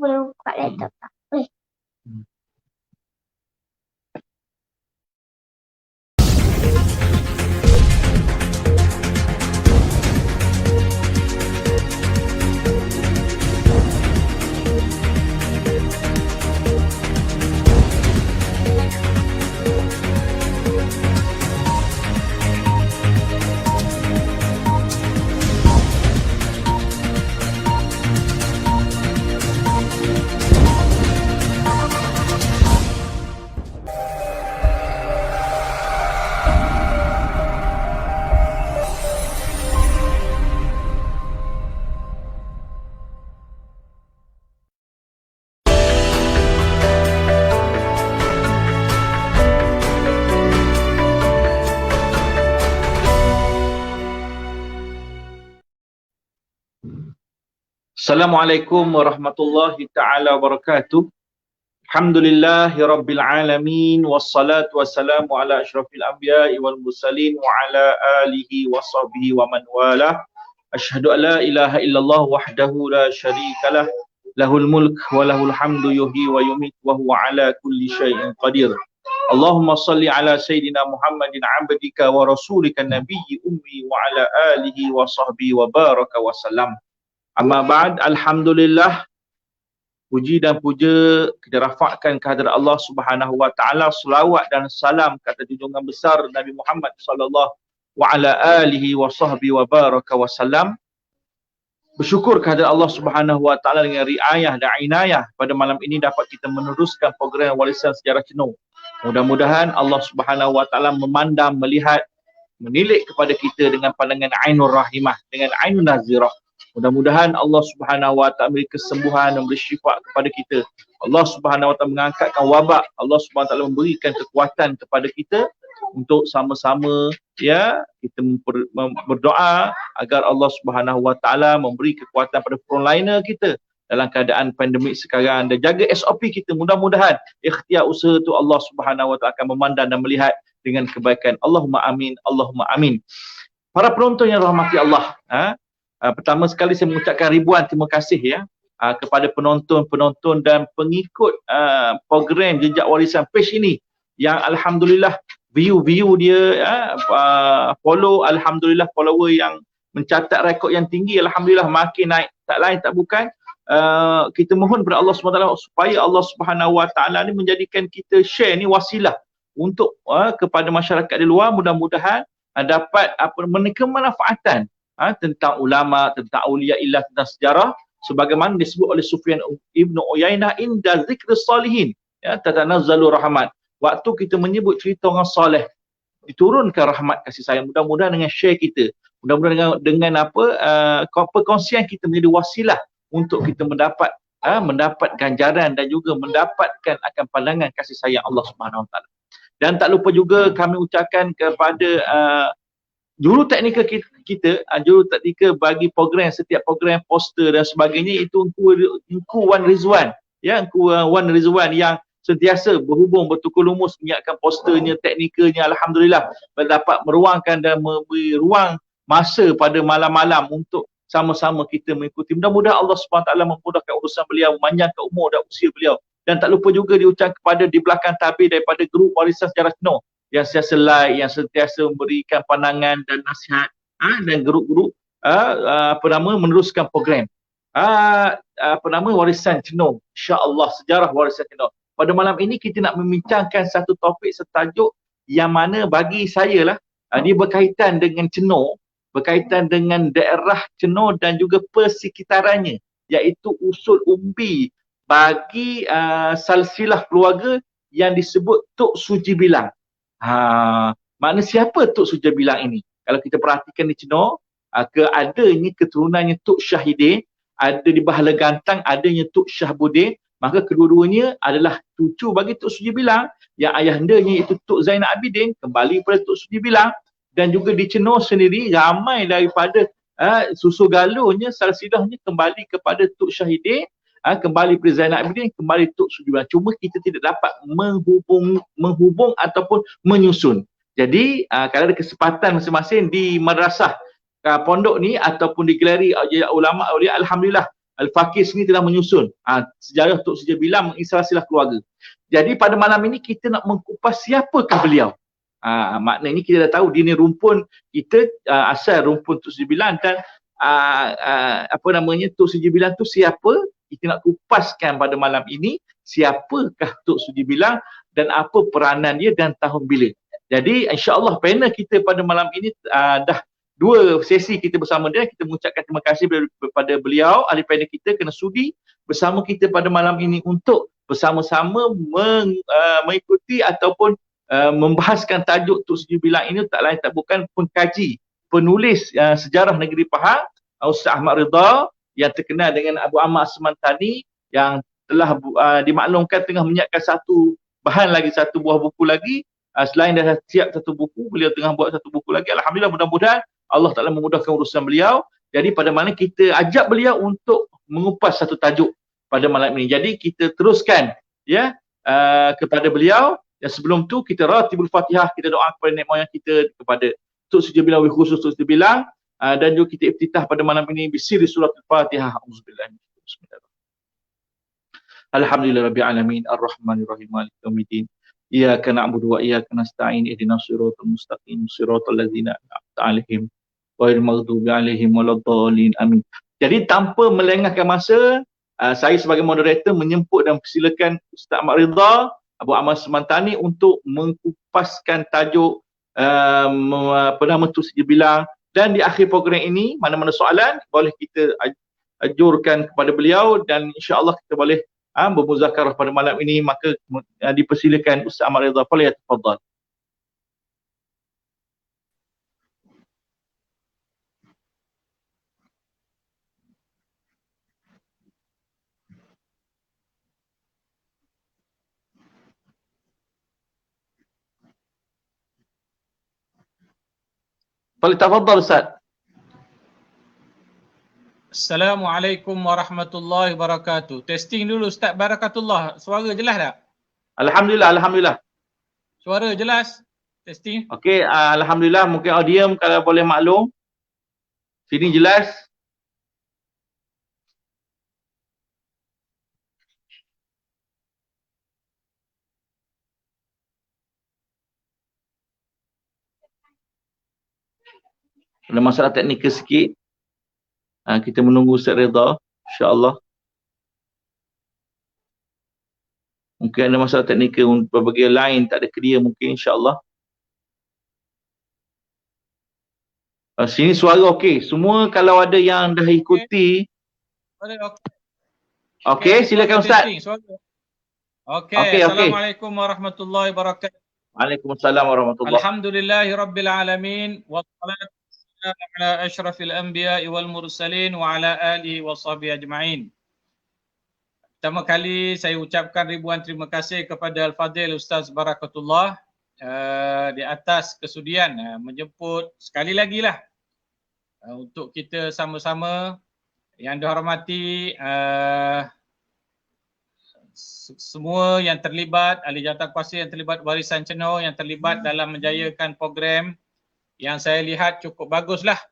boleh buka laptop tak? Boleh. Assalamualaikum warahmatullahi ta'ala wabarakatuh. Alhamdulillahi rabbil alamin. Wassalatu wassalamu ala ashrafil anbiya'i wal mursalin wa ala alihi wa sahbihi wa man walah. Asyhadu an la ilaha illallah wahdahu la syarikalah. Lahul mulk wa lahul hamdu yuhyi wa yumit wa huwa ala kulli syai'in qadir. Allahumma salli ala Sayyidina Muhammadin abdika wa rasulika nabiyyi ummi wa ala alihi wa sahbihi wa baraka wa salam. Amma ba'd, alhamdulillah, puji dan puja kita rafakkan kehadrat Allah Subhanahu wa taala, selawat dan salam ke atas junjungan besar Nabi Muhammad sallallahu wa ala alihi wa sahbihi wa baraka wa salam. Bersyukur kehadrat Allah Subhanahu wa taala dengan riayah dan inayah pada malam ini dapat kita meneruskan program Warisan Sejarah Cino. Mudah-mudahan Allah Subhanahu wa taala memandang, melihat, menilik kepada kita dengan pandangan Ainur Rahimah, dengan Ainun Nazirah. Mudah-mudahan Allah Subhanahu wa taala memberi kesembuhan dan memberi syifa kepada kita. Allah Subhanahu wa taala mengangkatkan wabak. Allah Subhanahu wa taala memberikan kekuatan kepada kita untuk sama-sama ya kita berdoa agar Allah Subhanahu wa taala memberi kekuatan pada frontliner kita dalam keadaan pandemik sekarang, dan jaga SOP kita. Mudah-mudahan ikhtiar usaha tu Allah Subhanahu wa taala akan memandang dan melihat dengan kebaikan. Allahumma amin, Allahumma amin. Para penonton yang rahmati Allah, pertama sekali saya mengucapkan ribuan terima kasih ya kepada penonton-penonton dan pengikut program Jejak Warisan page ini yang alhamdulillah view dia follow, alhamdulillah follower yang mencatat rekod yang tinggi, alhamdulillah makin naik. Tak lain tak bukan, kita mohon kepada Allah SWT supaya Allah Subhanahu wa taala ni menjadikan kita share ni wasilah untuk kepada masyarakat di luar, mudah-mudahan dapat kemanfaatan tentang ulama, tentang aulia illah, tentang sejarah sebagaimana disebut oleh Sufyan Ibn Uyainah, inda zikr salihin ya tatanazzalu rahmat. Waktu kita menyebut cerita orang soleh, diturunkan rahmat kasih sayang. Mudah-mudahan dengan share kita, mudah-mudahan dengan perkongsian kita menjadi wasilah untuk kita mendapat ganjaran dan juga mendapatkan akan pandangan kasih sayang Allah Subhanahu wa taala. Dan tak lupa juga kami ucapkan kepada juru teknikal kita, juru teknikal bagi program, setiap program poster dan sebagainya, itu Engku Wan Rizwan ya, Engku Wan Rizwan yang sentiasa berhubung, bertukar lumus menyiapkan posternya, teknikalnya. Alhamdulillah dapat meruangkan dan memberi ruang masa pada malam-malam untuk sama-sama kita mengikuti. Mudah-mudahan Allah SWT memudahkan urusan beliau, memanjangkan umur dan usia beliau. Dan tak lupa juga diucapkan kepada di belakang tabir daripada grup Warisan Sejarah Cino yang sentiasa like, yang sentiasa memberikan pandangan dan nasihat, dan grup-grup meneruskan program Warisan Cino, insya-Allah sejarah Warisan Cino. Pada malam ini kita nak membincangkan satu topik setajuk yang mana bagi saya lah dia berkaitan dengan Cino, berkaitan dengan daerah Cino dan juga persekitarannya, iaitu usul umbi bagi silsilah keluarga yang disebut Tok Suji Bilang. Makna siapa Tok Suji Bilang ini? Kalau kita perhatikan di Cino, adanya keturunannya Tok Syahidin, ada di Bahala Gantang adanya Tok Syahbudin, maka kedua-duanya adalah cucu bagi Tok Suji Bilang, yang ayahandanya itu Tok Zainal Abidin kembali pada Tok Suji Bilang. Dan juga di Cino sendiri ramai daripada susu galurnya, silsilahnya kembali kepada Tok Syahidin, kembali pada Zainal Abidin, kembali Tok Suji Bilang. Cuma kita tidak dapat menghubung ataupun menyusun. Jadi kalau ada kesempatan masing-masing di madrasah pondok ni ataupun di galeri ulama awliya, alhamdulillah Al-Faqih sini telah menyusun sejarah Tok Sri Bilang menginstalasilah keluarga. Jadi pada malam ini kita nak mengkupas siapakah beliau. Maknanya kita dah tahu dia ni rumpun kita, asal rumpun Tok Sri Bilang, dan apa namanya, Tok Sri Bilang tu siapa. Kita nak kupaskan pada malam ini siapakah Tok Sri Bilang dan apa peranan dia dan tahun bila. Jadi insya-Allah panel kita pada malam ini dah 2 sesi kita bersama dia. Kita mengucapkan terima kasih kepada beliau, ahli panel kita, kerana sudi bersama kita pada malam ini untuk bersama-sama mengikuti ataupun membahaskan tajuk Tok Sri Bilang ini. Tak lain tak bukan pengkaji, penulis sejarah negeri Pahang, Ustaz Ahmad Ridha, yang terkenal dengan Abu Ammar As-Semantani, yang telah dimaklumkan tengah menyiapkan satu buah buku lagi. Selain dah siap satu buku, beliau tengah buat satu buku lagi. Alhamdulillah, mudah-mudahan Allah Ta'ala memudahkan urusan beliau. Jadi pada malam kita ajak beliau untuk mengupas satu tajuk pada malam ini. Jadi kita teruskan ya kepada beliau. Dan sebelum tu kita ratibul Fatihah, kita doa kepada nenek moyang kita, kepada Tok Sri Bilang, khusus Tok Sri Bilang, dan juga kita iftitah pada malam ini bisiri surat Al-Fatihah. Auzubillahi Alhamdulillahirabbil alamin arrahmanir rahim maliki yaumiddin. Iyyaka na'budu wa iyyaka nasta'in ihdinas siratal mustaqim siratal ladzina an'amta 'alaihim ghairil maghdubi 'alaihim waladdallin amin. Jadi tanpa melengahkan masa, saya sebagai moderator menyemput dan persilakan Ustaz Ahmad Ridha, Abu Ammar Semantani untuk mengkupaskan tajuk nama Tok Sri Bilang. Dan di akhir program ini, mana-mana soalan boleh kita ajurkan kepada beliau, dan insya-Allah kita boleh bermuzakarah pada malam ini. Maka dipersilakan Ustaz Ahmad Ridha, falyatafaddal. Falyatafaddal Ustaz. Assalamualaikum warahmatullahi wabarakatuh. Testing dulu Ustaz Barakatullah. Suara jelas tak? Alhamdulillah, alhamdulillah. Suara jelas? Testing. Okey, alhamdulillah. Mungkin audium kalau boleh maklum. Sini jelas. Ada masalah teknikal sikit. Kita menunggu Ustaz Ridha, insya-Allah. Mungkin ada masalah teknikal berbagai lain tak ada clear mungkin, insya-Allah. Sini suara okey. Semua kalau ada yang dah ikuti. Okey, silakan Ustaz. Okey, Assalamualaikum warahmatullahi wabarakatuh. Waalaikumsalam warahmatullahi wabarakatuh. Alhamdulillahirabbil alamin wassalatu wassalamu ala asyrafil anbiya'i wal mursalin wa ala alihi wa sahbihi ajma'in. Pertama kali saya ucapkan ribuan terima kasih kepada Al-Fadhil Ustaz Barakatullah di atas kesudian menjemput sekali lagi lah untuk kita sama-sama, yang dihormati semua yang terlibat, ahli jawatankuasa yang terlibat warisan Cenoh, yang terlibat dalam menjayakan program yang saya lihat cukup baguslah,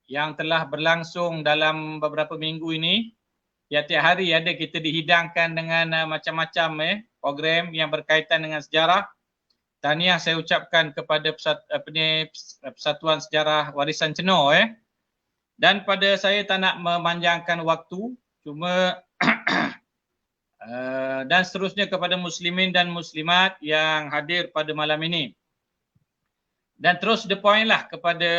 yang telah berlangsung dalam beberapa minggu ini. Tiap-tiap hari ada kita dihidangkan dengan macam-macam program yang berkaitan dengan sejarah. Tahniah saya ucapkan kepada Persatuan Sejarah Warisan Cenoh. Dan pada saya tak nak memanjangkan waktu, cuma dan seterusnya kepada muslimin dan muslimat yang hadir pada malam ini. Dan terus the point lah kepada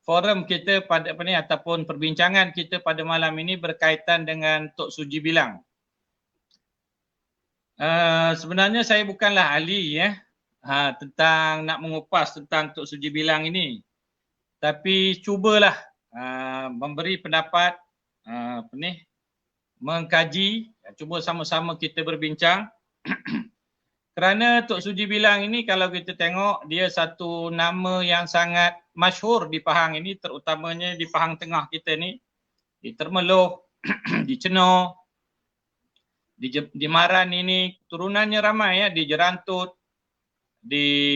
forum kita pada ataupun perbincangan kita pada malam ini berkaitan dengan Tok Sri Bilang. Sebenarnya saya bukanlah ahli tentang nak mengupas tentang Tok Sri Bilang ini. Tapi cubalah memberi pendapat mengkaji, cuba sama-sama kita berbincang. Kerana Tok Sri Bilang ini kalau kita tengok, dia satu nama yang sangat masyhur di Pahang ini, terutamanya di Pahang Tengah kita ni, di Termeloh, di Cenoh, di Maran ini turunannya ramai di Jerantut,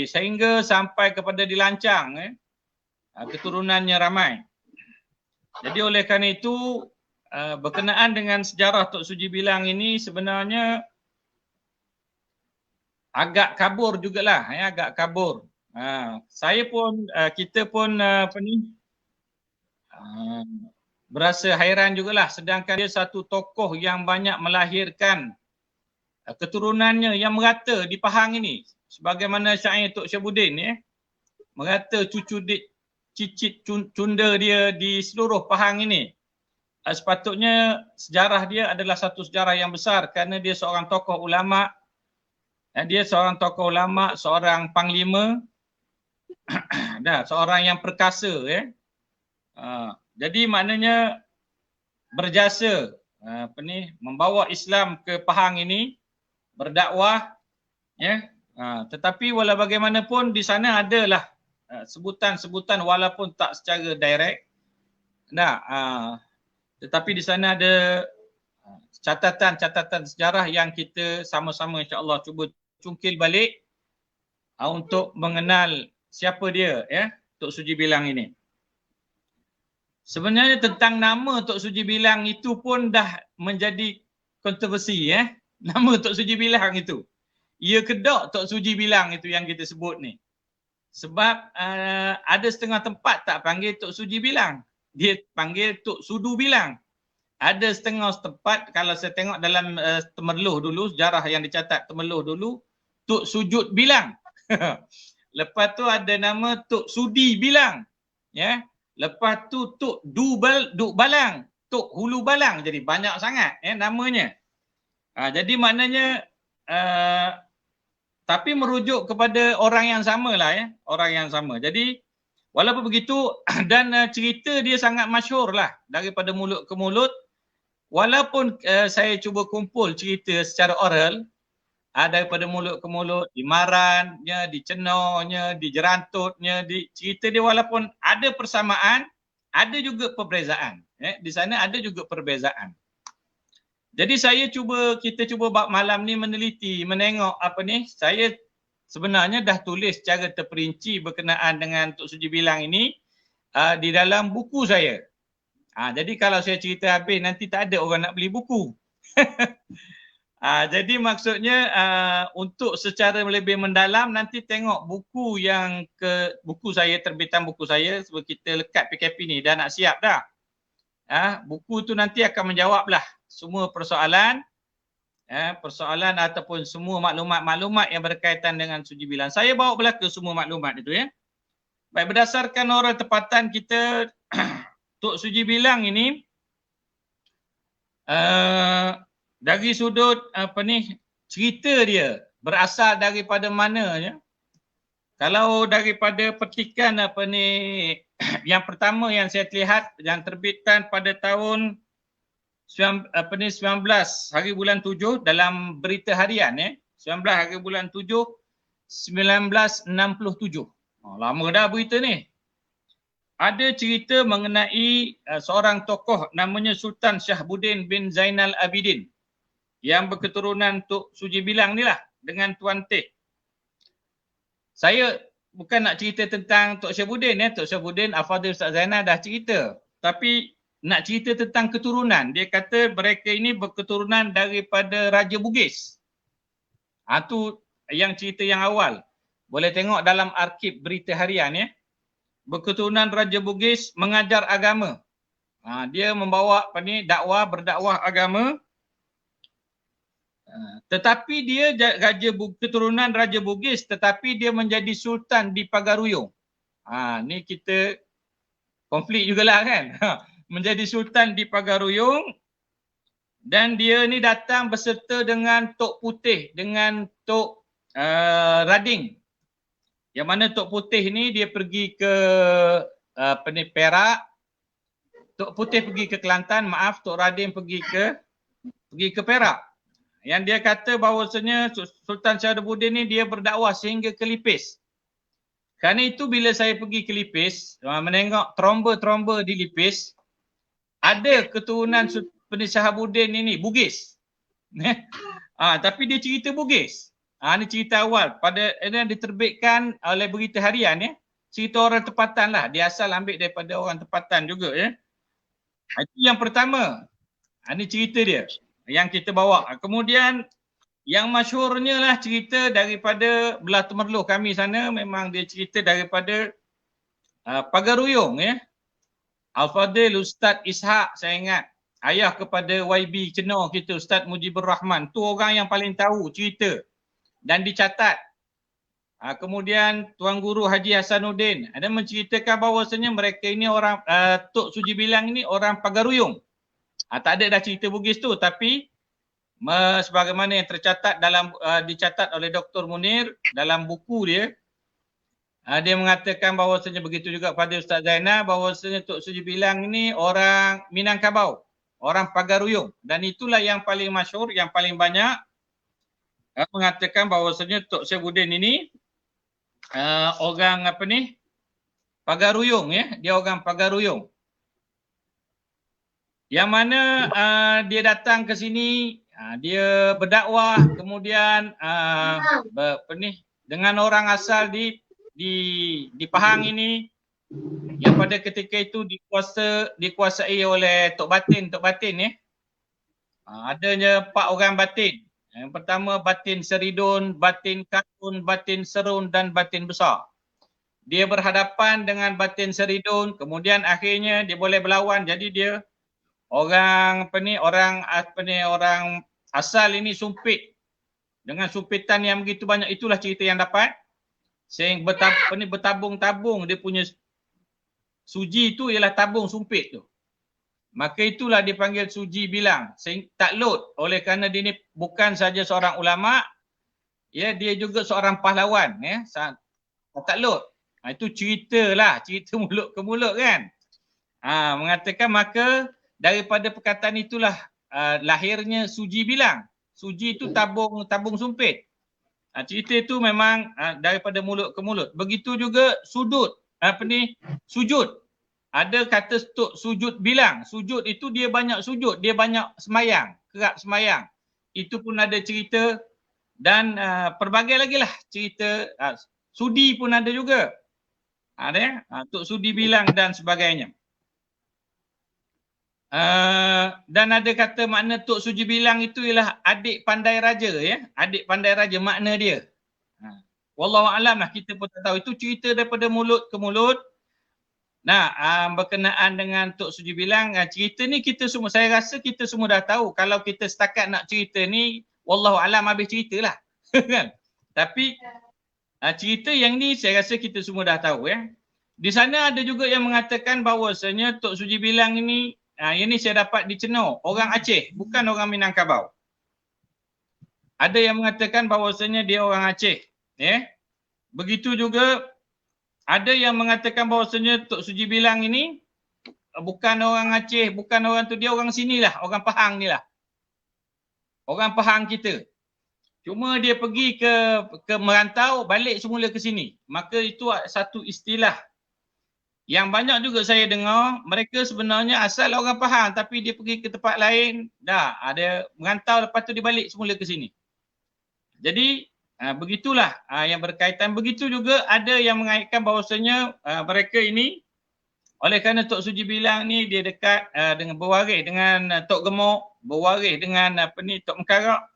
sehingga sampai kepada di Lancang keturunannya ramai. Jadi oleh kerana itu berkenaan dengan sejarah Tok Suji Bilang ini sebenarnya agak kabur jugalah, ya, agak kabur. Saya pun, kita pun berasa hairan jugalah, sedangkan dia satu tokoh yang banyak melahirkan keturunannya yang merata di Pahang ini. Sebagaimana syair Tok Syabuddin, ya, merata cucu cicit cunda dia di seluruh Pahang ini. Sepatutnya sejarah dia adalah satu sejarah yang besar kerana dia seorang tokoh ulama. Dia seorang tokoh ulama, seorang panglima, seorang yang perkasa, ya. Jadi maknanya berjasa membawa Islam ke Pahang ini, berdakwah, ya. Tetapi walau bagaimanapun di sana adalah sebutan-sebutan walaupun tak secara direct. Tetapi di sana ada catatan-catatan sejarah yang kita sama-sama insya-Allah cuba cungkil balik untuk mengenal siapa dia, ya, Tok Suji Bilang ini. Sebenarnya tentang nama Tok Suji Bilang itu pun dah menjadi kontroversi, ya. Nama Tok Suji Bilang itu. Ia kedok Tok Suji Bilang itu yang kita sebut ni. Sebab ada setengah tempat tak panggil Tok Suji Bilang. Dia panggil Tok Sudu Bilang. Ada setengah tempat, kalau saya tengok dalam Temerloh dulu, sejarah yang dicatat Temerloh dulu, Tok Sujud Bilang. Lepas tu ada nama Tok Sudi Bilang. Ya. Lepas tu Tok Duk Balang, Tok Hulu Balang. Jadi banyak sangat, ya, namanya. Jadi maknanya tapi merujuk kepada orang yang sama lah, ya, orang yang sama. Jadi walaupun begitu dan cerita dia sangat masyhur lah daripada mulut ke mulut. Walaupun saya cuba kumpul cerita secara oral daripada mulut ke mulut, di Marannya, di Cenornya, di Jerantutnya, di cerita dia walaupun ada persamaan, ada juga perbezaan. Di sana ada juga perbezaan. Jadi kita cuba malam ni meneliti, menengok saya sebenarnya dah tulis secara terperinci berkenaan dengan Tok Suji Bilang ini di dalam buku saya. Jadi kalau saya cerita habis nanti tak ada orang nak beli buku. Jadi maksudnya untuk secara lebih mendalam nanti tengok buku saya, terbitan buku saya, sebab kita lekat PKP ni dah nak siap dah. Buku tu nanti akan menjawablah semua persoalan ataupun semua maklumat-maklumat yang berkaitan dengan Suji Bilang. Saya bawa belaka semua maklumat itu, ya. Baik, berdasarkan oral tempatan kita Tok Suji Bilang ini dari sudut cerita dia berasal daripada mana, ya? Kalau daripada petikan yang pertama yang saya lihat yang terbitkan pada tahun 19 hari bulan 7 dalam berita harian, 19 hari bulan 7 1967. Lama dah berita ni. Ada cerita mengenai seorang tokoh namanya Sultan Syahabuddin bin Zainal Abidin yang berketurunan Tok Suji Bilang ni lah dengan Tuan Teh. Saya bukan nak cerita tentang Tok Syahabuddin, Tok Syahabuddin, Al-Fadhil Ustaz Zainal dah cerita. Tapi nak cerita tentang keturunan. Dia kata mereka ini berketurunan daripada Raja Bugis. Itu yang cerita yang awal. Boleh tengok dalam arkib berita harian, ya. Berketurunan Raja Bugis mengajar agama. Dia membawa berdakwah agama. Tetapi dia keturunan Raja Bugis tetapi dia menjadi sultan di Pagaruyung. Ni kita konflik jugalah, kan. Menjadi sultan di Pagaruyung dan dia ni datang berserta dengan Tok Putih, dengan Tok Rading. Yang mana Tok Putih ni dia pergi ke Perak, Tok Putih pergi ke Kelantan, Tok Rading pergi ke Perak. Yang dia kata bahawasanya Sultan Syahabuddin ni dia berdakwah sehingga ke Lipis. Kerana itu bila saya pergi ke Lipis, menengok tromba-tromba di Lipis, ada keturunan Sultan Syahabuddin ini Bugis. Tapi dia cerita Bugis. Ini cerita awal. Ini diterbitkan oleh berita harian, ya. Cerita orang tempatan lah. Dia asal ambil daripada orang tempatan juga, ya. Itu yang pertama. Ini cerita dia yang kita bawa. Kemudian yang masyhurnya lah cerita daripada belah Temerloh kami sana, memang dia cerita daripada Pagaruyung ya. Al-Fadhil Ustaz Ishaq, saya ingat. Ayah kepada YB Cenor kita, Ustaz Mujibur Rahman. Tu orang yang paling tahu cerita dan dicatat. Kemudian Tuan Guru Haji Hasanuddin ada menceritakan bahawasanya mereka ini orang, Tok Suji Bilang ini orang Pagaruyung. Tak ada dah cerita Bugis tu, tapi sebagaimana yang tercatat dalam dicatat oleh Dr. Munir dalam buku dia, dia mengatakan bahawasanya begitu juga pada Ustaz Zainal, bahawasanya Tok Suji Bilang ini orang Minangkabau, orang Pagaruyung, dan itulah yang paling masyhur, yang paling banyak mengatakan bahawasanya Tok Syafuddin ini orang Pagaruyung ya, dia orang Pagaruyung. Yang mana dia datang ke sini, dia berdakwah, kemudian dengan orang asal di Pahang ini yang pada ketika itu dikuasai oleh Tok Batin ya. Adanya 4 orang batin. Yang pertama Batin Seridun, Batin Katun, Batin Serun dan Batin Besar. Dia berhadapan dengan Batin Seridun, kemudian akhirnya dia boleh berlawan, jadi dia orang orang asal ini sumpit. Dengan sumpitan yang begitu banyak, itulah cerita yang dapat. Sehingga bertabung-tabung dia punya suji itu ialah tabung sumpit tu. Maka itulah dipanggil Suji Bilang. Takluk oleh kerana dia ni bukan saja seorang ulama, ya, dia juga seorang pahlawan ya. Takluk. Itu ceritalah, cerita mulut ke mulut kan. Mengatakan maka daripada perkataan itulah lahirnya Suji Bilang. Suji itu tabung sumpit. Cerita itu memang daripada mulut ke mulut. Begitu juga sujud. Ada kata Tok Sujud Bilang. Sujud itu dia banyak sujud, dia banyak semayang, kerap semayang. Itu pun ada cerita dan pelbagai lagi lah cerita. Sudi pun ada juga. Ada Tok Sudi Bilang dan sebagainya. Dan ada kata makna Tok Suji Bilang itu ialah adik pandai raja ya. Adik pandai raja makna dia. Wallahualam lah, kita pun tak tahu. Itu cerita daripada mulut ke mulut. Nah, berkenaan dengan Tok Suji Bilang, cerita ni kita semua, saya rasa kita semua dah tahu. Kalau kita setakat nak cerita ni, wallahualam habis ceritalah. Kan? Tapi cerita yang ni saya rasa kita semua dah tahu ya. Di sana ada juga yang mengatakan bahawasanya Tok Suji Bilang ini, yang ni saya dapat di Cenor, orang Aceh, bukan orang Minangkabau. Ada yang mengatakan bahawasanya dia orang Aceh. Ya. Begitu juga ada yang mengatakan bahawasanya Tok Suji Bilang ini bukan orang Aceh, bukan orang tu, dia orang sini lah, orang Pahang ni lah. Orang Pahang kita. Cuma dia pergi ke merantau, balik semula ke sini. Maka itu satu istilah yang banyak juga saya dengar, mereka sebenarnya asal orang Pahang tapi dia pergi ke tempat lain, dah ada merantau, lepas tu dia balik semula ke sini. Jadi begitulah yang berkaitan. Begitu juga ada yang mengaitkan bahawasanya mereka ini, oleh kerana Tok Suji Bilang ni dia dekat dengan berwaris dengan Tok Gemuk, berwaris dengan Tok Mekarak,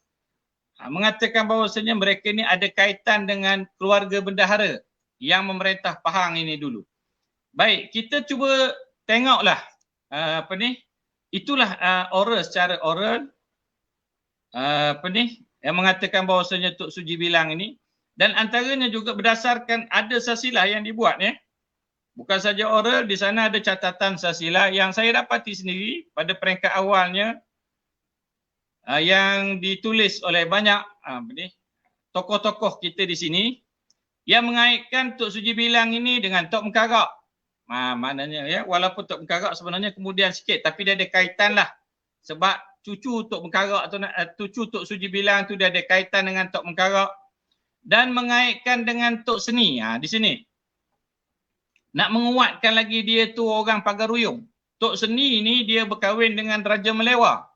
mengatakan bahawasanya mereka ni ada kaitan dengan keluarga bendahara yang memerintah Pahang ini dulu. Baik, kita cuba tengoklah itulah oral, secara oral yang mengatakan bahawasanya Tok Suji Bilang ini, dan antaranya juga berdasarkan ada sasilah yang dibuat ya. Bukan saja oral, di sana ada catatan sasilah yang saya dapati sendiri pada peringkat awalnya yang ditulis oleh banyak tokoh-tokoh kita di sini yang mengaitkan Tok Suji Bilang ini dengan Tok Mekarak. Maknanya ya, walaupun Tok Mekarak sebenarnya kemudian sikit, tapi dia ada kaitan lah. Sebab cucu Tok Mekarak atau cucu Tok Suji Bilang tu dia ada kaitan dengan Tok Mekarak dan mengaitkan dengan Tok Seni. Di sini nak menguatkan lagi dia tu orang Pagaruyung. Tok Seni ni dia berkahwin dengan Raja Melewa.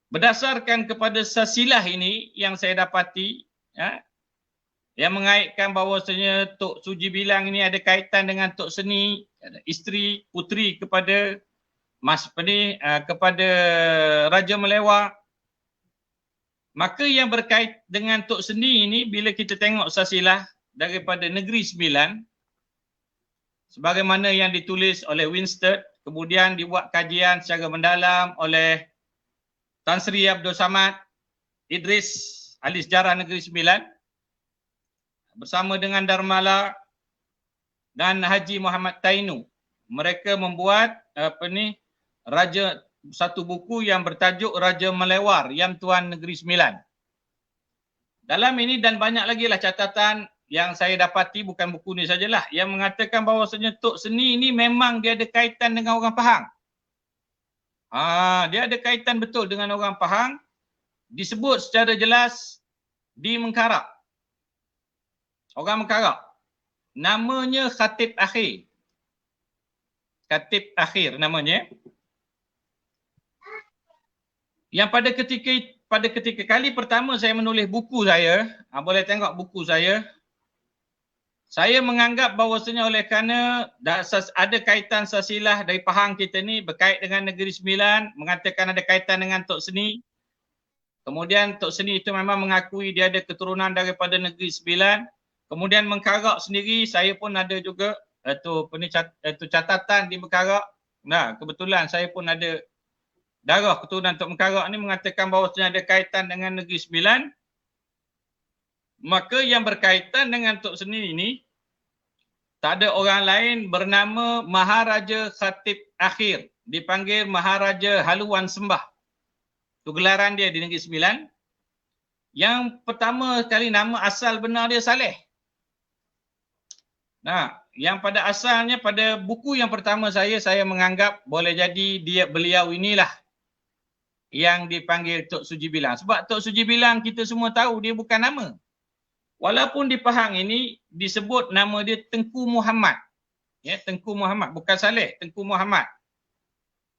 Berdasarkan kepada sasilah ini yang saya dapati ya, yang mengaitkan bahawasanya Tok Suji Bilang ini ada kaitan dengan Tok Seni, isteri puteri kepada kepada Raja Melewar. Maka yang berkait dengan Tok Seni ini, bila kita tengok silsilah daripada Negeri Sembilan, sebagaimana yang ditulis oleh Winstead, kemudian dibuat kajian secara mendalam oleh Tan Sri Abdul Samad Idris, ahli sejarah Negeri Sembilan, bersama dengan Darmala dan Haji Muhammad Tainu. Mereka membuat satu buku yang bertajuk Raja Melewar, Yang Tuan Negeri Sembilan. Dalam ini dan banyak lagi lah catatan yang saya dapati, bukan buku ni sajalah, yang mengatakan bahawasanya Tok Seni ini memang dia ada kaitan dengan orang Pahang. Dia ada kaitan betul dengan orang Pahang. Disebut secara jelas di Mengkarak. Orang Mengkarak. Namanya Khatib Akhir. Khatib Akhir namanya. Yang pada ketika kali pertama saya menulis buku saya, boleh tengok buku saya menganggap bahawasanya oleh kerana ada kaitan silsilah dari Pahang kita ni berkait dengan Negeri Sembilan, mengatakan ada kaitan dengan Tok Seni. Kemudian Tok Seni itu memang mengakui dia ada keturunan daripada Negeri Sembilan. Kemudian Mengkarak sendiri, saya pun ada juga catatan di Mengkarak. Nah, kebetulan saya pun ada darah keturunan Tok Mengkarak ni mengatakan bahawasanya ada kaitan dengan Negeri Sembilan. Maka yang berkaitan dengan Tok Seni ini tak ada orang lain bernama Maharaja Khatib Akhir, dipanggil Maharaja Haluan Sembah. Itu gelaran dia di Negeri Sembilan. Yang pertama kali nama asal benar dia Saleh. Nah, yang pada asalnya pada buku yang pertama saya menganggap boleh jadi beliau inilah yang dipanggil Tok Suji Bilang. Sebab Tok Suji Bilang kita semua tahu dia bukan nama. Walaupun di Pahang ini disebut nama dia Tengku Muhammad. Ya, Tengku Muhammad, bukan Saleh, Tengku Muhammad.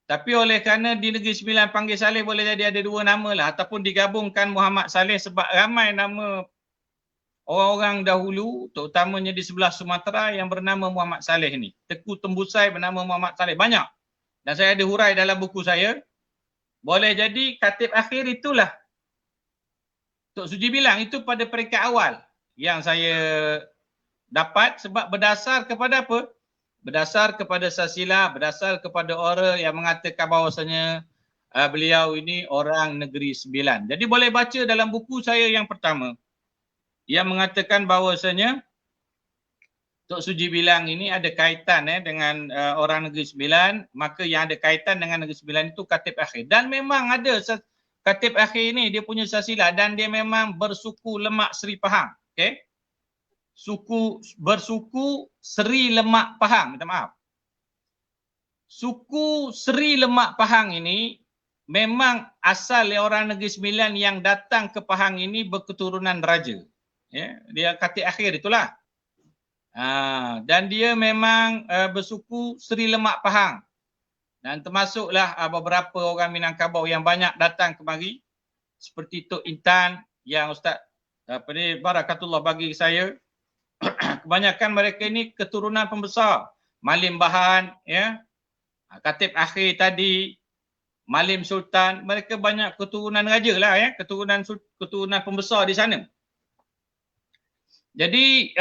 Tapi oleh kerana di Negeri Sembilan panggil Saleh, boleh jadi ada dua nama lah. Ataupun digabungkan Muhammad Saleh sebab ramai nama orang-orang dahulu, terutamanya di sebelah Sumatera yang bernama Muhammad Saleh ni. Tengku Tembusai bernama Muhammad Saleh. Banyak. Dan saya ada hurai dalam buku saya. Boleh jadi Khatib Akhir itulah Tok Suji Bilang. Itu pada peringkat awal yang saya dapat sebab berdasar kepada apa? Berdasar kepada silsilah, berdasar kepada orang yang mengatakan bahawasanya beliau ini orang Negeri Sembilan. Jadi boleh baca dalam buku saya yang pertama yang mengatakan bahawasanya Tok Suji Bilang ini ada kaitan dengan orang Negeri Sembilan, maka yang ada kaitan dengan Negeri Sembilan itu Khatib Akhir. Dan memang ada Khatib Akhir ini, dia punya silsilah dan dia memang bersuku Lemak Seri Pahang. Okay? Bersuku Seri Lemak Pahang, minta maaf. Suku Seri Lemak Pahang ini memang asal orang Negeri Sembilan yang datang ke Pahang ini berketurunan raja. Ya, dia Khatib Akhir itulah. Dan dia memang bersuku Seri Lemak Pahang. Dan termasuklah beberapa orang Minangkabau yang banyak datang kemari. Seperti Tok Intan yang Ustaz Barakatullah bagi saya. Kebanyakan mereka ini keturunan pembesar. Malim Bahan, ya, Khatib Akhir tadi, Malim Sultan, mereka banyak keturunan raja lah, ya, keturunan pembesar di sana. Jadi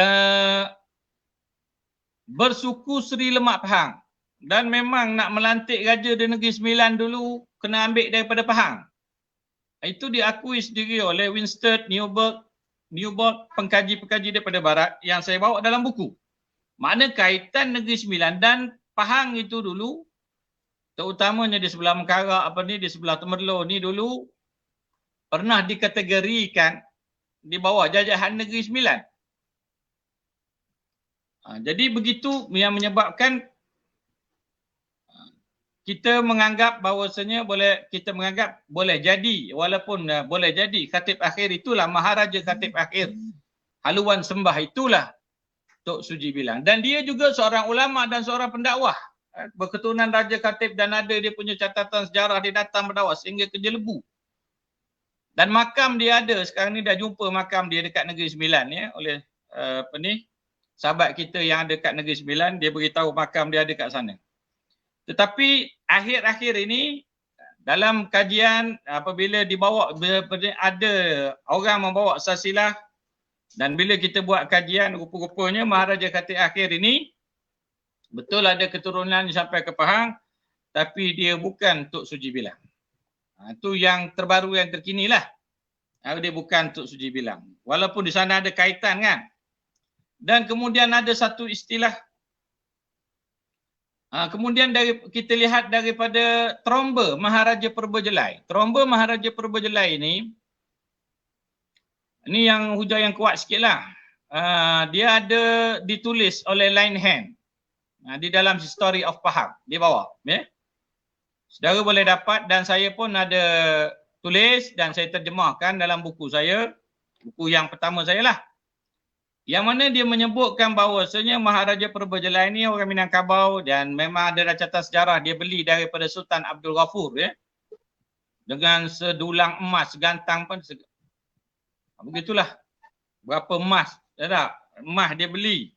bersuku Seri Lemak Pahang. Dan memang nak melantik raja di Negeri Sembilan dulu kena ambil daripada Pahang. Itu diakui sendiri oleh Winstead, Newburgh, pengkaji-pengkaji daripada barat yang saya bawa dalam buku. Makna kaitan Negeri Sembilan dan Pahang itu dulu, terutamanya di sebelah Mengkarak, di sebelah Temerloh ni dulu pernah dikategorikan di bawah jajahan Negeri Sembilan. Jadi begitu yang menyebabkan kita menganggap bahawasanya boleh jadi, walaupun boleh jadi Khatib Akhir itulah Maharaja Khatib Akhir Haluan Sembah itulah Tok Suji Bilang. Dan dia juga seorang ulama dan seorang pendakwah. Berketurunan Raja Khatib dan ada dia punya catatan sejarah dia datang berdakwah sehingga ke Jelebu. Dan makam dia ada, sekarang ni dah jumpa makam dia dekat Negeri Sembilan, ya, oleh sahabat kita yang ada dekat Negeri Sembilan, dia beritahu makam dia ada kat sana. Tetapi akhir-akhir ini dalam kajian apabila ada orang membawa silsilah dan bila kita buat kajian rupa-rupanya Maharaja Khatib akhir ini betul ada keturunan sampai ke Pahang tapi dia bukan Tok Suji Bilang. Itu yang terbaru yang terkini lah. Dia bukan Tok Suji Bilang. Walaupun di sana ada kaitan kan. Dan kemudian ada satu istilah. Kemudian kita lihat daripada Tromba Maharaja Purbajelai. Tromba Maharaja Purbajelai ini yang hujah yang kuat sikit lah. Dia ada ditulis oleh Line Hand. Di dalam History of Pahang. Di bawah. Saudara boleh dapat dan saya pun ada tulis dan saya terjemahkan dalam buku saya. Buku yang pertama saya lah. Yang mana dia menyebutkan bahawasanya Maharaja Purbajelai ini orang Minangkabau dan memang ada catatan sejarah dia beli daripada Sultan Abdul Ghafur dengan sedulang emas gantang pun begitulah. Berapa emas? Tak? Emas dia beli.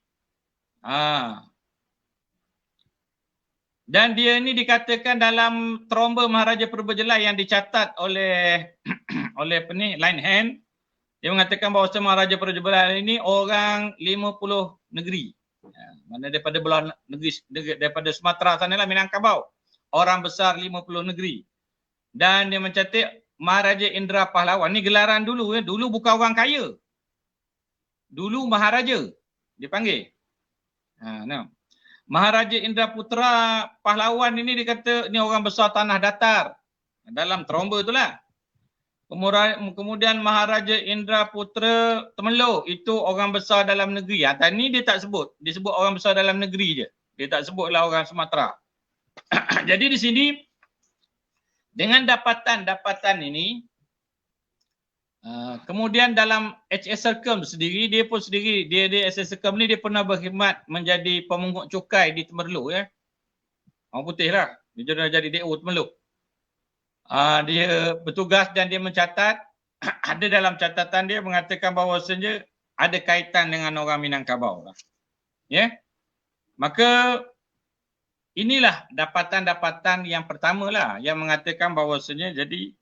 Dan dia ini dikatakan dalam Tromba Maharaja Purbajelai yang dicatat oleh Line Hand. Dia mengatakan bahawa Maharaja Purbajelai ini orang 50 negeri. Mana daripada belah negeri daripada Sumatera sanalah Minangkabau. Orang besar 50 negeri. Dan dia mencatat Maharaja Indra Pahlawan. Ni gelaran dulu Dulu bukan orang kaya. Dulu Maharaja dipanggil. Maharaja Indra Putra Pahlawan ini dikata ni orang besar tanah datar. Dalam Tromba itulah. Kemudian Maharaja Indra Putra Temeluk itu orang besar dalam negeri. Tadi dia tak sebut. Dia sebut orang besar dalam negeri je. Dia tak sebutlah orang Sumatera. Jadi di sini dengan dapatan-dapatan ini kemudian dalam HS Serkem sendiri dia HS Serkem ni dia pernah berkhidmat menjadi pemungut cukai di Temerloh Orang putih lah. Dia dah jadi DO Temerloh. Dia bertugas dan dia mencatat ada dalam catatan dia mengatakan bahawasanya ada kaitan dengan orang Minangkabau lah. Maka inilah dapatan-dapatan yang pertama lah yang mengatakan bahawasanya jadi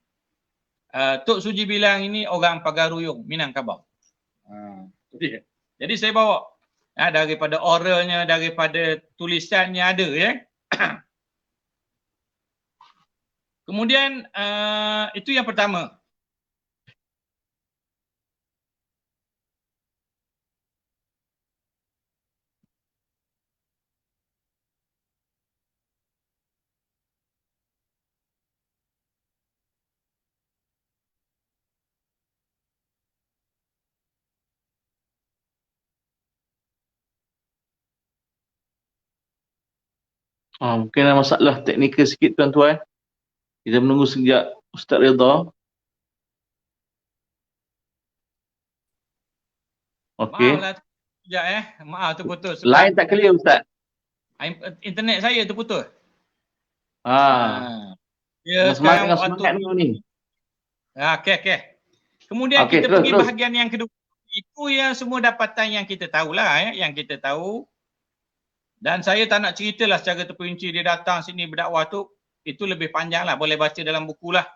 Tok Suji Bilang ini orang Pagaruyung Minangkabau. Jadi saya bawa daripada oralnya, daripada tulisannya ada Kemudian itu yang pertama. Mungkin ada masalah teknikal sikit tuan-tuan. Kita menunggu sejak Ustaz Ridha. Okey. Maaflah sekejap Maaf terputus. Line tak clear Ustaz. Internet saya terputus. Dia semangat dengan semangat ni. Okey. Kemudian Okey, kita terus. pergi bahagian yang kedua. Itu yang semua dapatan yang kita tahulah yang kita tahu. Dan saya tak nak ceritalah secara terperinci dia datang sini berdakwah tu. Itu lebih panjang lah. Boleh baca dalam buku lah.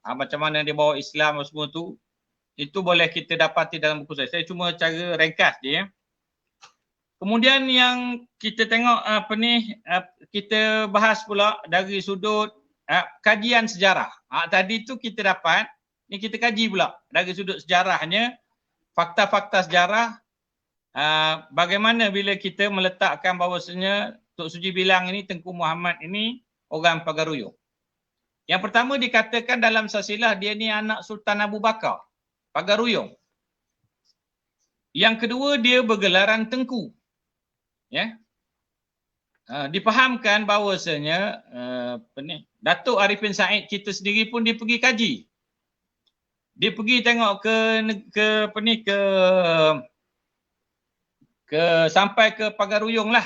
Macam mana dia bawa Islam semua tu. Itu boleh kita dapati dalam buku saya. Saya cuma cara ringkas je Kemudian yang kita tengok kita bahas pula dari sudut kajian sejarah. Tadi tu kita dapat, ni kita kaji pula dari sudut sejarahnya, fakta-fakta sejarah bagaimana bila kita meletakkan bahawasanya Tok Suji Bilang ini, Tengku Muhammad ini orang Pagaruyung. Yang pertama dikatakan dalam silsilah dia ni anak Sultan Abu Bakar, Pagaruyung. Yang kedua dia bergelaran Tengku. Difahamkan bahawasanya Datuk Arifin Said kita sendiri pun dia pergi kaji. Dia pergi tengok sampai ke Pagaruyung lah.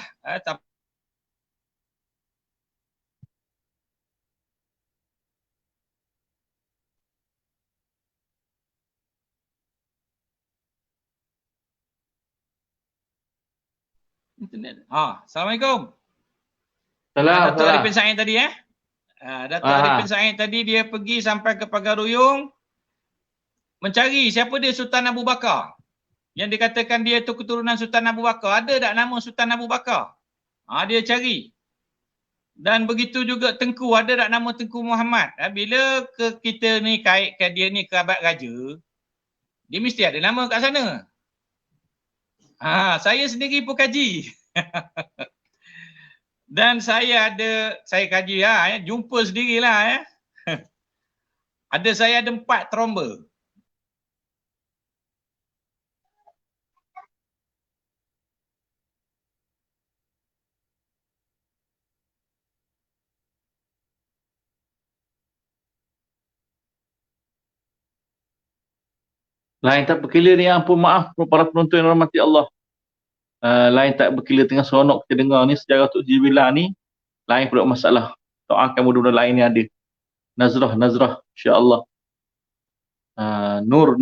Internet. Assalamualaikum. Salam. Datuk Arifin Said tadi Datuk Arifin Said tadi dia pergi sampai ke Pagar Ruyung mencari siapa dia Sultan Abu Bakar. Yang dikatakan dia tu keturunan Sultan Abu Bakar. Ada tak nama Sultan Abu Bakar? Dia cari. Dan begitu juga Tengku. Ada tak nama Tengku Muhammad? Bila kita ni kaitkan dia ni kerabat raja, dia mesti ada nama kat sana. Saya sendiri pun kaji. Dan saya kaji lah, jumpa sendirilah. Saya ada 4 tromba. Lain tak berkila ni, ampun maaf para penonton yang rahmati Allah. Lain tak berkila tengah seronok kita dengar ni sejarah Tok Jibilah ni. Lain pula masalah. Doakan mudah-mudahan lain ni ada. Nazrah insya-Allah. Nur.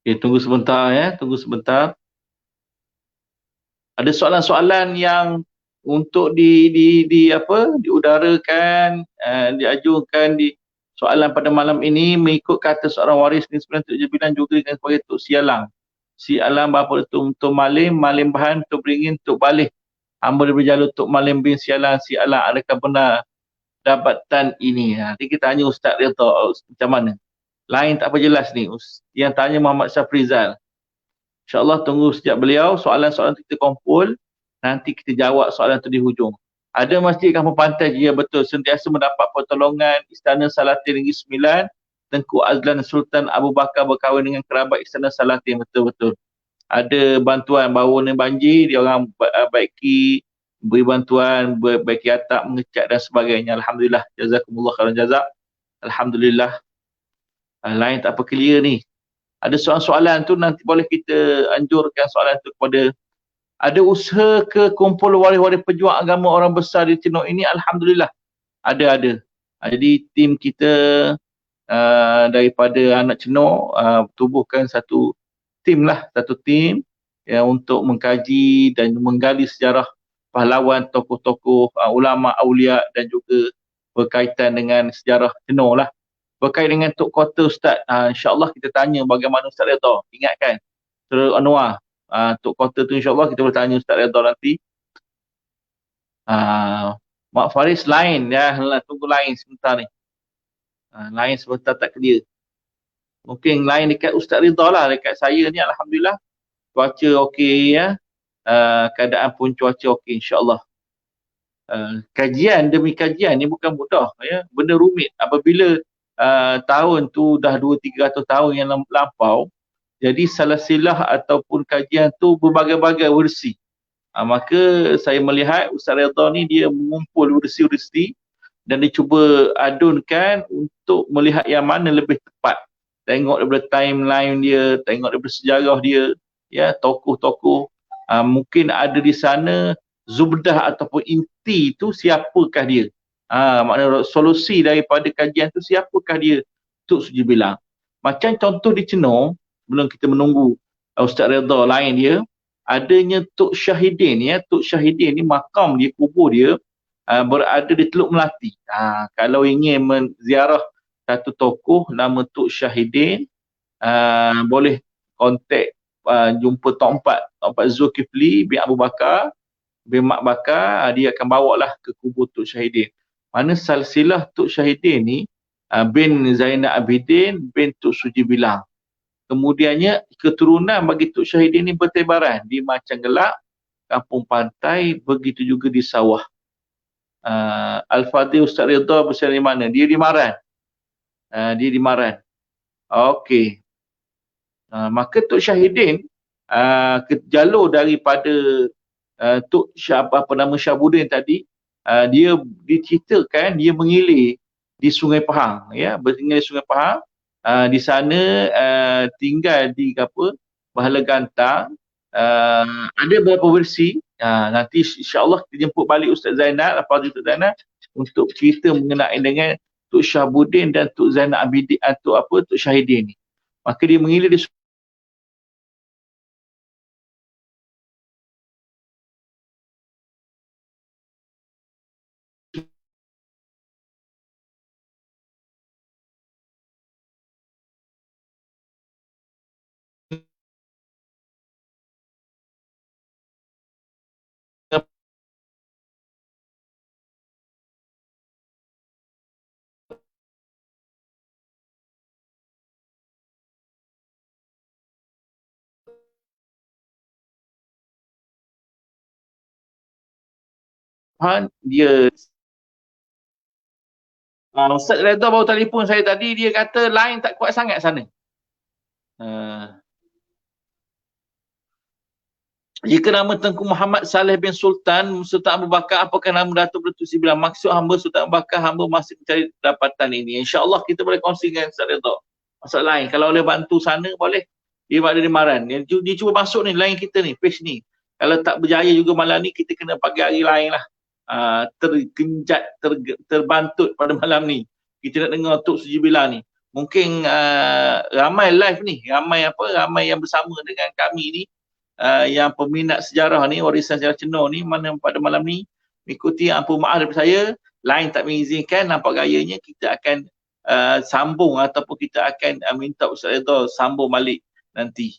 Okay, tunggu sebentar. Ada soalan-soalan yang untuk diudarakan, diajukan di soalan pada malam ini mengikut kata seorang waris ni sebenarnya Tok Jibilah juga dengan sebagai Tok Sialang. Sialang bapa Tok Malim bahan Tok Beringin Tok Balih. Hamba berjalur Tok Malim bin Sialang, adakah benar dapatan ini? Nanti kita tanya Ustaz Ridha macam mana. Lain tak apa jelas ni. Yang tanya Muhammad Syafrizal. InsyaAllah tunggu sejak beliau, soalan-soalan kita kumpul, nanti kita jawab soalan tu di hujung. Ada masjid Kampung Pantai, ya betul, sentiasa mendapat pertolongan Istana Salatin Negeri Sembilan, Tengku Azlan Sultan Abu Bakar berkahwin dengan kerabat Istana Salatin, betul-betul. Ada bantuan, baru ni banjir, dia orang baiki, beri bantuan, baiki atap, mengecat dan sebagainya. Alhamdulillah, jazakumullah khairan jazak. Alhamdulillah. Lain tak apa clear ni. Ada soalan-soalan tu nanti boleh kita anjurkan soalan tu kepada. Ada usaha ke kumpul waris-waris pejuang agama orang besar di Timur ini? Alhamdulillah. Ada. Jadi tim kita daripada anak Cenor tubuhkan satu tim ya, untuk mengkaji dan menggali sejarah pahlawan, tokoh-tokoh, ulama, aulia dan juga berkaitan dengan sejarah Cenor lah. Berkait dengan Tok Kota Ustaz, insyaAllah kita tanya bagaimana Ustaz Ridha. Ingatkan, Surah Anwar, Tok Kota tu insyaAllah kita boleh tanya Ustaz Ridha nanti. Mak Faris lain, ya, tunggu lain sebentar ni. Lain sebentar tak clear. Mungkin lain dekat Ustaz Ridha lah, dekat saya ni Alhamdulillah. Cuaca okey ya. Keadaan pun cuaca okey insyaAllah. Kajian demi kajian ni bukan mudah ya. Benda rumit. Apabila tahun tu dah 200-300 tahun yang lampau, jadi salah silah ataupun kajian tu berbagai-bagai versi. Maka saya melihat Ustaz Ridha ni dia mengumpul versi-versi dan dia cuba adunkan untuk melihat yang mana lebih tepat. Tengok daripada timeline dia, tengok daripada sejarah dia, ya, tokoh-tokoh. Mungkin ada di sana zubdah ataupun inti tu siapakah dia. Maknanya solusi daripada kajian tu siapakah dia, Tok Sujibilah. Macam contoh di Cenor, sebelum kita menunggu Ustaz Ridha lain dia, adanya Tok Syahidin ya. Tok Syahidin ni makam dia, kubur dia berada di Teluk Melati. Kalau ingin menziarah satu tokoh nama Tok Syahidin, boleh kontak jumpa Tok Empat Zulkifli bin Abu Bakar bin Mak Bakar, dia akan bawa lah ke kubur Tok Syahidin. Mana silsilah Tok Syahidin ni bin Zainal Abidin bin Tok Sujibilah. Kemudiannya keturunan bagi Tok Syahidin ni bertebaran di Macang Gelap, Kampung Pantai, begitu juga di Sawah. Al-Fadhil Ustaz Ridha berada di mana? Dia di Maran. Okey. Maka Tok Syahidin jalur daripada Tok Syahabuddin tadi, dia diceritakan dia mengilir di Sungai Pahang ya, bertinggal di Sungai Pahang. Di sana tinggal di Bahala Gantang. Ada beberapa versi. Nanti insya-Allah kita jemput balik Ustaz Zainal, Ustaz Zainal untuk cerita mengenai dengan Tok Syahabuddin dan Tok Zainal Abidin, Tok Syahidin ni. Maka dia mengilir di dia Ustaz Redha baru telefon saya tadi, dia kata line tak kuat sangat sana. Jika nama Tengku Muhammad Saleh bin Sultan Abu Bakar, apakah nama Datuk Beletu Sibilan? Maksud hamba Sultan Abu Bakar, hamba masih mencari pendapatan ini. InsyaAllah kita boleh kongsi dengan Ustaz Redha. Masalah lain, kalau boleh bantu sana boleh. Dia ada di Maran. Dia cuba masuk ni line kita ni, page ni. Kalau tak berjaya juga malam ni, kita kena pagi hari lain lah. Tergenjat, terbantut pada malam ni. Kita nak dengar Tok Sujibila ni. Mungkin ramai live ni, ramai yang bersama dengan kami ni. Yang peminat sejarah ni, warisan sejarah Cino ni, mana pada malam ni mengikuti ampun maaf daripada saya, line tak mengizinkan, nampak gayanya kita akan sambung ataupun kita akan minta Ustaz Redha sambung balik nanti.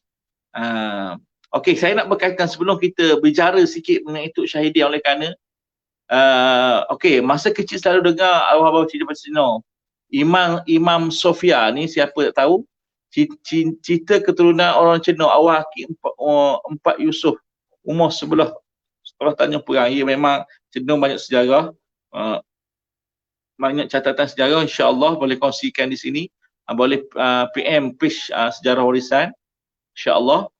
Okey, saya nak berkaitan sebelum kita bicara sikit mengenai Tok Syahidin, oleh kerana okey, masa kecil selalu dengar arwah-arwah cerita pasal Cino. Imam Sofia ni siapa tak tahu, cerita keturunan orang Cina, awal Hakim Empat Yusuf, umur sebelah Tanjung Perang. Ya, memang Cina banyak sejarah, banyak catatan sejarah. InsyaAllah boleh kongsikan di sini, boleh PM page sejarah warisan, InsyaAllah.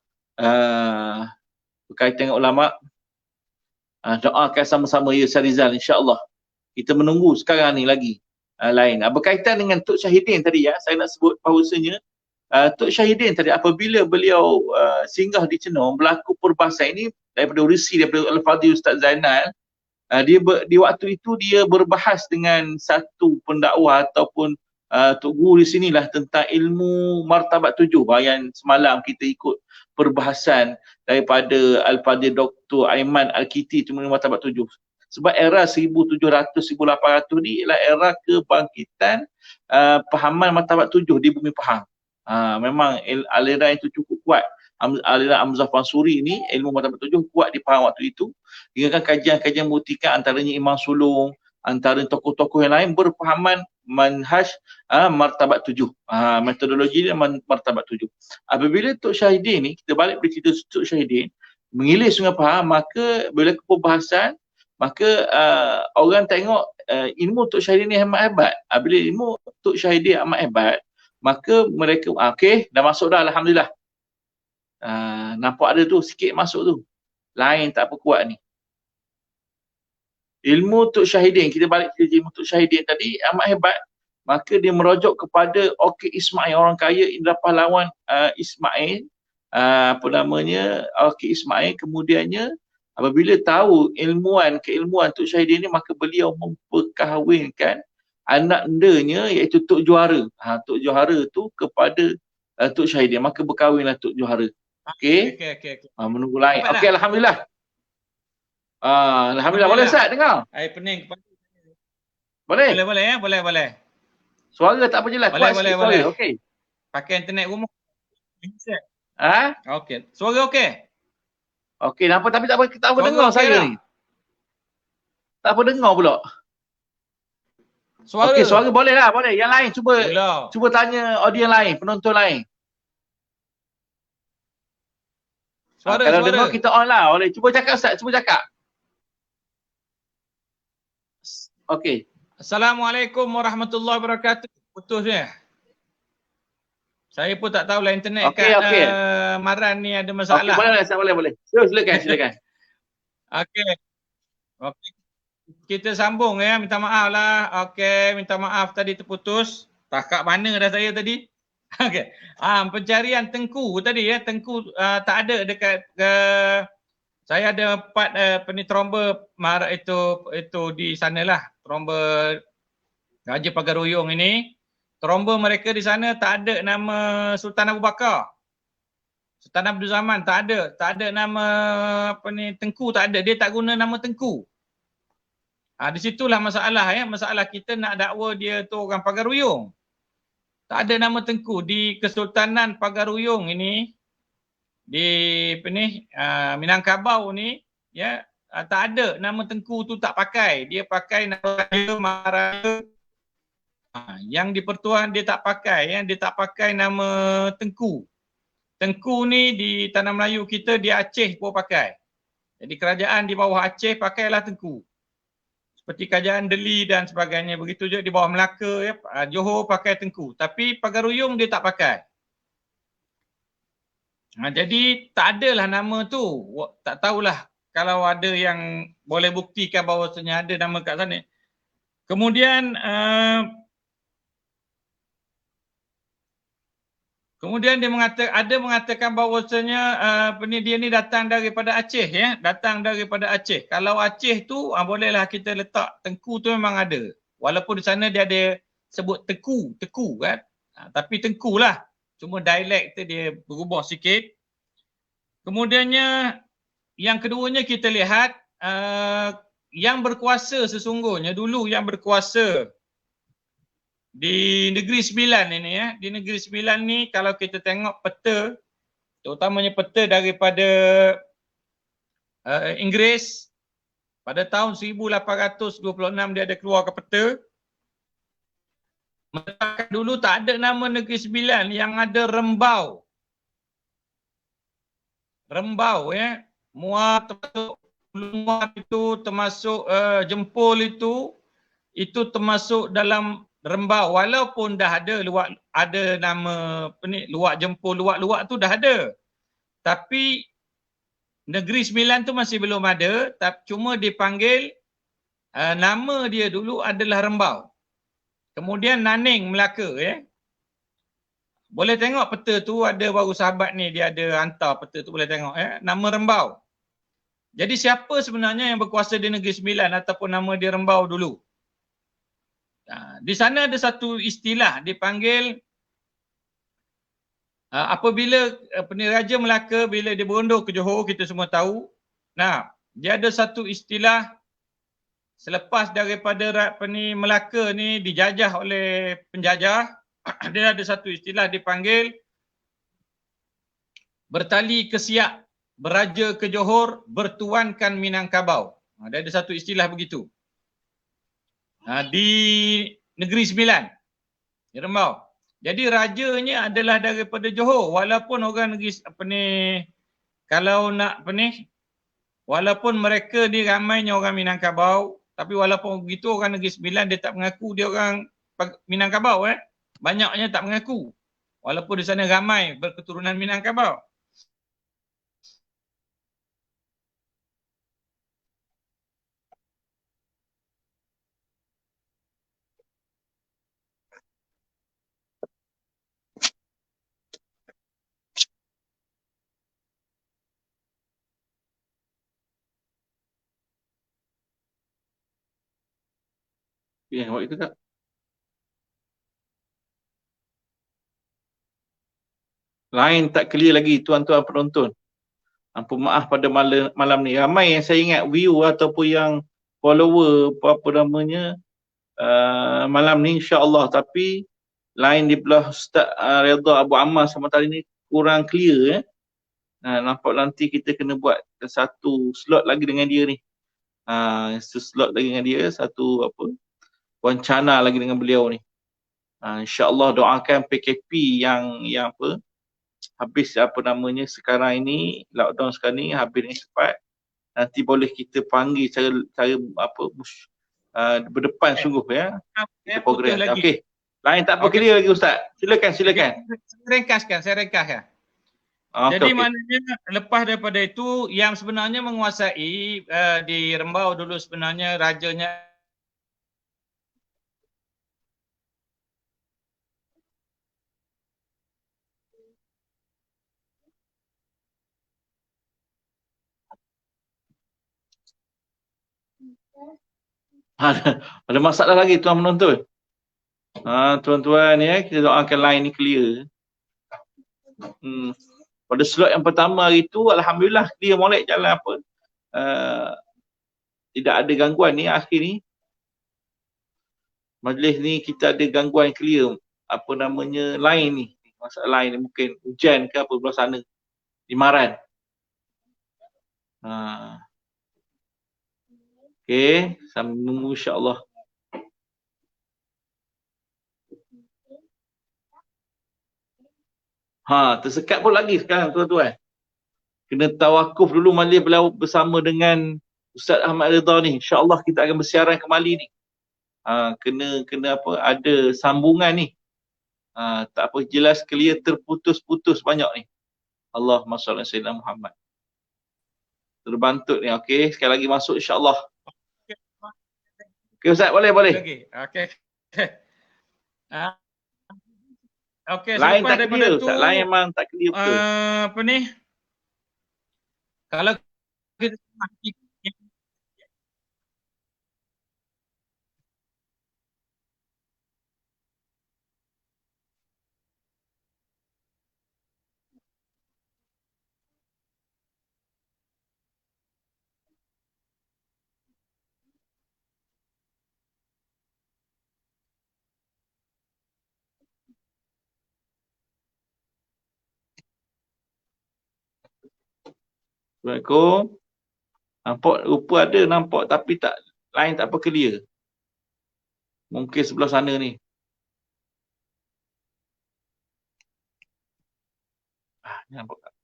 Berkaitan dengan ulama, doakan sama-sama ya Sarizal, InsyaAllah. Kita menunggu sekarang ni lagi lain. Berkaitan dengan Tok Syahidin tadi, saya nak sebut bahawasanya Tok Syahidin tadi, apabila beliau singgah di Cina, berlaku perbahasan ini daripada Urisi, daripada Al-Fadhil Ustaz Zainal. Di waktu itu dia berbahas dengan satu pendakwa ataupun Tok Guru di sinilah tentang ilmu martabat 7. Yang semalam kita ikut perbahasan daripada Al-Fadhil Dr. Aiman Al-Kiti itu mengenai martabat 7. Sebab era 1700-1800 ni ialah era kebangkitan pahaman martabat 7 di bumi Pahang. Memang aliran itu cukup kuat. Aliran Hamzah Fansuri ni, ilmu martabat 7 kuat di Pahang waktu itu. Hingga kan kajian-kajian membuktikan antaranya Imam Sulung, antara tokoh-tokoh yang lain berpahaman manhaj martabat 7. Metodologi dia martabat 7. Apabila Tok Syahidin ni, kita balik pada cerita Tok Syahidin, mengilir Sungai Pahang, maka bila ke perbahasan, maka orang tengok ilmu Tok Syahidin ni amat hebat. Bila ilmu Tok Syahidin amat hebat, maka mereka, okey, dah masuk dah, Alhamdulillah. Nampak ada tu, sikit masuk tu. Lain tak apa kuat ni. Ilmu Tok Syahidin, kita balik ke ilmu Tok Syahidin tadi, amat hebat. Maka dia merujuk kepada Okey Ismail, orang kaya Indra Pahlawan Ismail. Okey Ismail. Kemudiannya, apabila tahu keilmuan Tok Syahidin ni, maka beliau memperkahwinkan anak endanya, iaitu Tok Juara. Tok Juara tu kepada Tok Syahidin, maka berkahwinlah Tok Juara. Okey. Menunggu lain. Okey, Alhamdulillah. Alhamdulillah. Boleh Ustaz dengar? Air pening. Boleh? Boleh. Suara tak apa jelas. Boleh. Okey. Pakai internet rumah. Okey. Suara okey? Okey, nampak tapi tak apa dengar saya ni. Tak apa dengar pula. Suara. Okey, suara boleh lah, boleh. Yang lain cuba tanya audiens lain, penonton lain. Kalau dengar kita on lah. Boleh. Cuba cakap Ustaz, cuba cakap. Okey. Assalamualaikum warahmatullahi wabarakatuh. Putus ya. Saya pun tak tahulah internet kat Maran ni ada masalah. Boleh. Silakan. Okey. Kita sambung ya. Minta maaf lah. Okey, minta maaf tadi terputus. Takak mana dah saya tadi? Okey. Pencarian Tengku tadi ya. Tengku tak ada dekat saya ada 4 tromba itu di sanalah. Tromba Raja Pagaruyung ini. Tromba mereka di sana tak ada nama Sultan Abu Bakar. Sultan Abdul Zaman tak ada. Tak ada nama Tengku tak ada. Dia tak guna nama Tengku. Di situlah masalah ya. Masalah kita nak dakwa dia tu orang Pagaruyung. Tak ada nama Tengku di Kesultanan Pagaruyung ini, di Minangkabau ni ya, tak ada nama Tengku tu, tak pakai. Dia pakai nama Raja Maharaja. Yang di Pertuan dia tak pakai ya, dia tak pakai nama Tengku. Tengku ni di tanah Melayu kita, di Aceh pun pakai. Jadi kerajaan di bawah Aceh pakailah Tengku. seperti Kerajaan Deli dan sebagainya. Begitu juga di bawah Melaka ya, Johor pakai Tengku. Tapi Pagaruyung dia tak pakai. Jadi tak adalah nama tu. Tak tahulah kalau ada yang boleh buktikan bahawasanya ada nama kat sana. Kemudian dia mengatakan bahawasanya dia ni datang daripada Aceh ya, datang daripada Aceh. Kalau Aceh tu bolehlah kita letak Tengku tu memang ada. Walaupun di sana dia ada sebut teku kan. Tapi Tengku lah. Cuma dialek tu dia berubah sikit. Kemudiannya yang keduanya kita lihat yang berkuasa sesungguhnya dulu yang berkuasa di Negeri Sembilan ini ya. Di Negeri Sembilan ni kalau kita tengok peta, terutamanya peta daripada Inggeris pada tahun 1826 dia ada keluar ke peta. Maka dulu tak ada nama Negeri Sembilan, yang ada Rembau. Rembau ya. Muar termasuk Muar itu, termasuk Jempol itu termasuk dalam Rembau. Walaupun dah ada nama Luak Jempol, Luak tu dah ada. Tapi Negeri Sembilan tu masih belum ada, cuma dipanggil nama dia dulu adalah Rembau. Kemudian Naning Melaka ya. Boleh tengok peta tu, ada baru sahabat ni dia ada hantar peta tu, boleh tengok ya. Nama Rembau. Jadi siapa sebenarnya yang berkuasa di Negeri Sembilan ataupun nama dia Rembau dulu? Di sana ada satu istilah dipanggil apabila Raja Melaka bila dia berundur ke Johor, kita semua tahu. Nah, dia ada satu istilah selepas daripada Melaka ni dijajah oleh penjajah, dia ada satu istilah dipanggil bertali ke Siak, beraja ke Johor, bertuankan Minangkabau. Dia ada satu istilah begitu. Di Negeri Sembilan, di Rembau. Jadi rajanya adalah daripada Johor, walaupun orang negeri kalau nak walaupun mereka ni ramainya orang Minangkabau, tapi walaupun begitu orang Negeri Sembilan dia tak mengaku dia orang Minangkabau banyaknya tak mengaku. Walaupun di sana ramai berketurunan Minangkabau. Ya, buat itu tak? Line tak clear lagi tuan-tuan penonton. Ampun maaf pada malam ni. Ramai yang saya ingat view ataupun yang follower apa namanya malam ni insya-Allah, tapi line di belah Ustaz Redha Abu Ammar sama tadi ni kurang clear nampak nanti kita kena buat satu slot lagi dengan dia ni. Slot lagi dengan dia, satu wawancara lagi dengan beliau ni. InsyaAllah doakan PKP yang habis sekarang ini, lockdown sekarang ni habis dengan cepat. Nanti boleh kita panggil cara berdepan sungguh ya. Kita program. Okey. Lain tak apa clear lagi Ustaz. Silakan. Saya ringkaskan. Jadi maknanya lepas daripada itu yang sebenarnya menguasai di Rembau dulu sebenarnya rajanya ada masalah lagi tuan penonton. Tuan-tuan ya, kita doakan line ni clear. Pada slot yang pertama hari tu alhamdulillah clear molek jalan tidak ada gangguan ni. Akhir ni majlis ni kita ada gangguan clear line ni. Masalah line ni mungkin hujan ke apa belah sana di Maran. Okey, sambil menunggu insya-Allah. Tersekat pun lagi sekarang tuan-tuan. Kena tawakuf dulu majlis bersama dengan Ustaz Ahmad Ridha ni. InsyaAllah kita akan bersiaran kembali ni. Kena apa, ada sambungan ni. Tak apa, jelas clear, terputus-putus banyak ni. Allahumma salli ala sayyidina Muhammad. Terbantut ni, okey. Sekali lagi masuk insyaAllah. Okey Ustaz, boleh. Okey. Okey, Lain selepas tak daripada clear tu, Ustaz, lain memang tak clear betul. apa ni? Kalau kita Assalamualaikum. Nampak, rupa ada nampak tapi tak, lain tak apa clear. Mungkin sebelah sana ni. Ni nampak tak?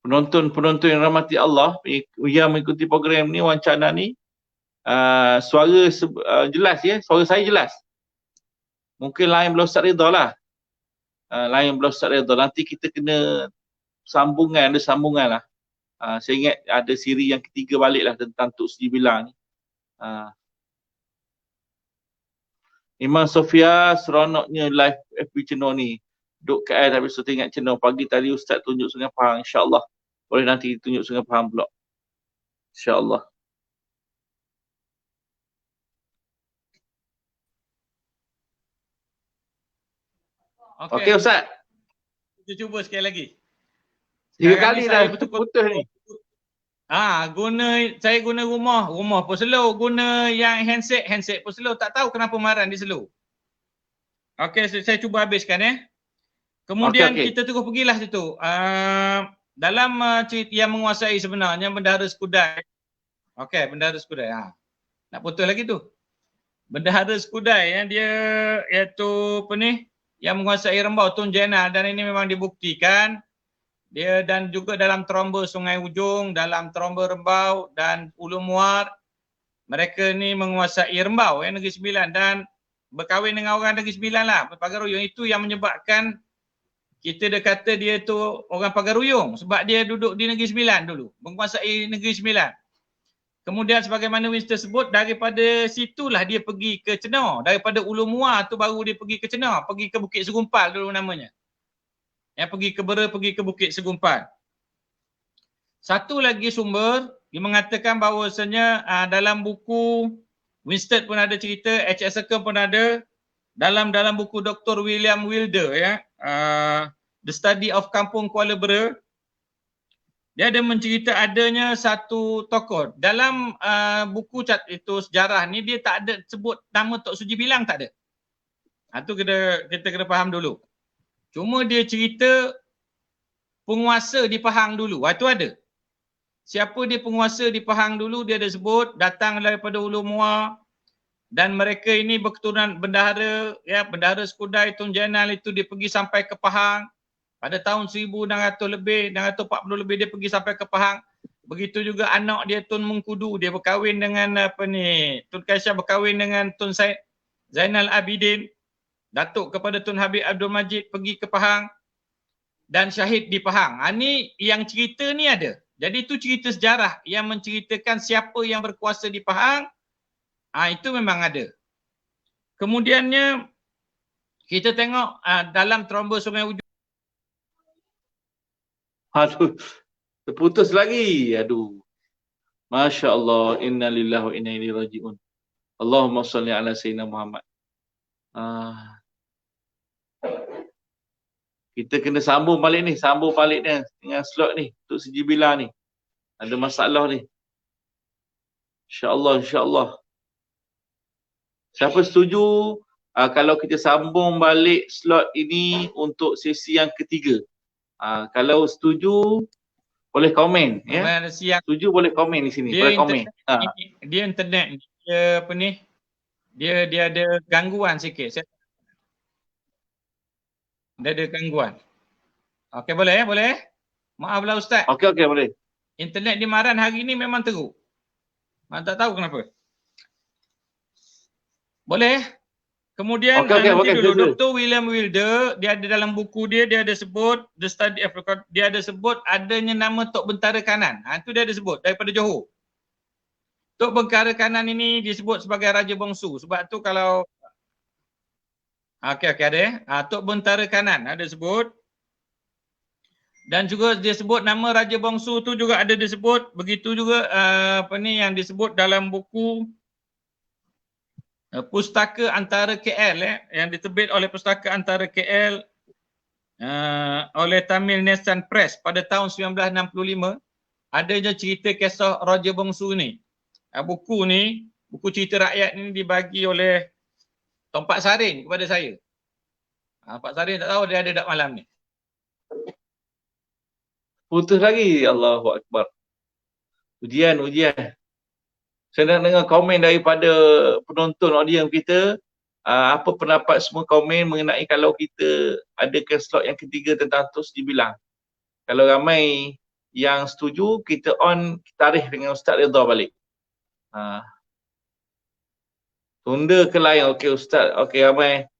Penonton yang rahmati Allah yang mengikuti program ni, wawancara ni, suara jelas ya, suara saya jelas. Mungkin lain belah Ustaz Ridha lah. Lain belah Ustaz Ridha. Nanti kita kena ada sambungan lah. Saya ingat ada siri yang ketiga balik lah tentang Tok Sri Bilang ni. Imam Sofia seronoknya live FB channel ni. Duk KL tapi sudah ingat channel. Pagi tadi Ustaz tunjuk Sungai Pahang. InsyaAllah. Boleh nanti tunjuk Sungai Pahang pula. InsyaAllah. Okey Ustaz. kita cuba sekali lagi. 3 kali saya dah putus ni. Saya guna rumah pun slow, guna yang handset pun slow, tak tahu kenapa marah dia slow. Okey, saya cuba habiskan Kemudian Okey. kita terus pergilah situ. Dalam cerita yang menguasai sebenarnya Bendahara Skudai. Okey, Bendahara Skudai. Nak putus lagi tu. Bendahara Skudai dia iaitu apa ni, yang menguasai Rembau, Tun Jenal, dan ini memang dibuktikan. Dia dan juga dalam Tromba Sungai Ujung, dalam Tromba Rembau dan Ulu Muar, mereka ni menguasai Rembau Negeri Sembilan dan berkahwin dengan orang Negeri Sembilan lah, Pagaruyung. Itu yang menyebabkan kita dah kata dia tu orang Pagaruyung sebab dia duduk di Negeri Sembilan dulu, menguasai Negeri Sembilan. Kemudian sebagaimana Winston sebut, daripada situlah dia pergi ke Cenor. Daripada Ulu Muar tu baru dia pergi ke Cenor, pergi ke Bukit Segumpal dulu namanya. Pergi ke Bera, pergi ke Bukit Segumpal. Satu lagi sumber dia mengatakan bahawasanya dalam buku Winston pun ada cerita, H.S. Secombe pun ada, dalam buku Dr. William Wilder The Study of Kampung Kuala Bera, dia ada mencerita adanya satu tokoh dalam buku itu sejarah ni, dia tak ada sebut nama Tok Suji Bilang, tak ada. Itu kita kena faham dulu. Cuma dia cerita penguasa di Pahang dulu. Itu ada. Siapa dia penguasa di Pahang dulu, dia ada sebut datang daripada Ulu Muar dan mereka ini berketurunan bendahara, Bendahara Skudai, Tun Jenal itu dia pergi sampai ke Pahang. Pada tahun 1600 lebih, 640 lebih dia pergi sampai ke Pahang. Begitu juga anak dia Tun Mengkudu, dia berkahwin dengan Tun Kaisyah berkahwin dengan Tun Zainal Abidin. Datuk kepada Tun Habib Abdul Majid pergi ke Pahang dan syahid di Pahang. Ni yang cerita ni ada. Jadi itu cerita sejarah yang menceritakan siapa yang berkuasa di Pahang. Itu memang ada. Kemudiannya kita tengok dalam Tromba Sungai Ujung. Aduh, terputus lagi. Aduh. Masya Allah. Inna lillahi wa inna ilaihi raji'un. Allahumma salli ala sayyidina Muhammad. Kita kena sambung balik ni, dengan slot ni, Tok Sri Bilang ni. Ada masalah ni. InsyaAllah. Siapa setuju kalau kita sambung balik slot ini untuk sesi yang ketiga? Kalau setuju, boleh komen. Setuju boleh komen di sini. Boleh komen. Dia internet, dia apa ni? Dia ada gangguan sikit. Dia ada gangguan. Okey, boleh? Boleh? Maaflah Ustaz. Okey, boleh. Internet di Maran hari ni memang teruk. Tak tahu kenapa. Boleh? Kemudian Okey, nanti okey, dulu sila. Dr. William Wilder, dia ada dalam buku dia ada sebut The Study of Record, dia ada sebut adanya nama Tok Bentara Kanan. Itu dia ada sebut daripada Johor. Tok Bentara Kanan ini disebut sebagai Raja Bongsu. Sebab tu kalau okey ada Tok Bentara Kanan ada sebut. Dan juga dia sebut nama Raja Bongsu tu juga ada disebut. Begitu juga yang disebut dalam buku Pustaka Antara KL yang diterbit oleh Pustaka Antara KL oleh Tamil Nation Press pada tahun 1965. Adanya cerita kisah Raja Bongsu ni. Buku ni, buku cerita rakyat ni dibagi oleh Tuan Pak Sarin kepada saya. Pak Sarin tak tahu dia ada tak malam ni. Putus lagi. Allahu Akbar. Ujian. Saya nak dengar komen daripada penonton audiens kita. Apa pendapat semua komen mengenai kalau kita adakan slot yang ketiga tentang Tok Sri Bilang. Kalau ramai yang setuju, kita on tarikh dengan Ustaz Ridha balik. Tunda ke lain? Okey Ustaz. Okey ramai.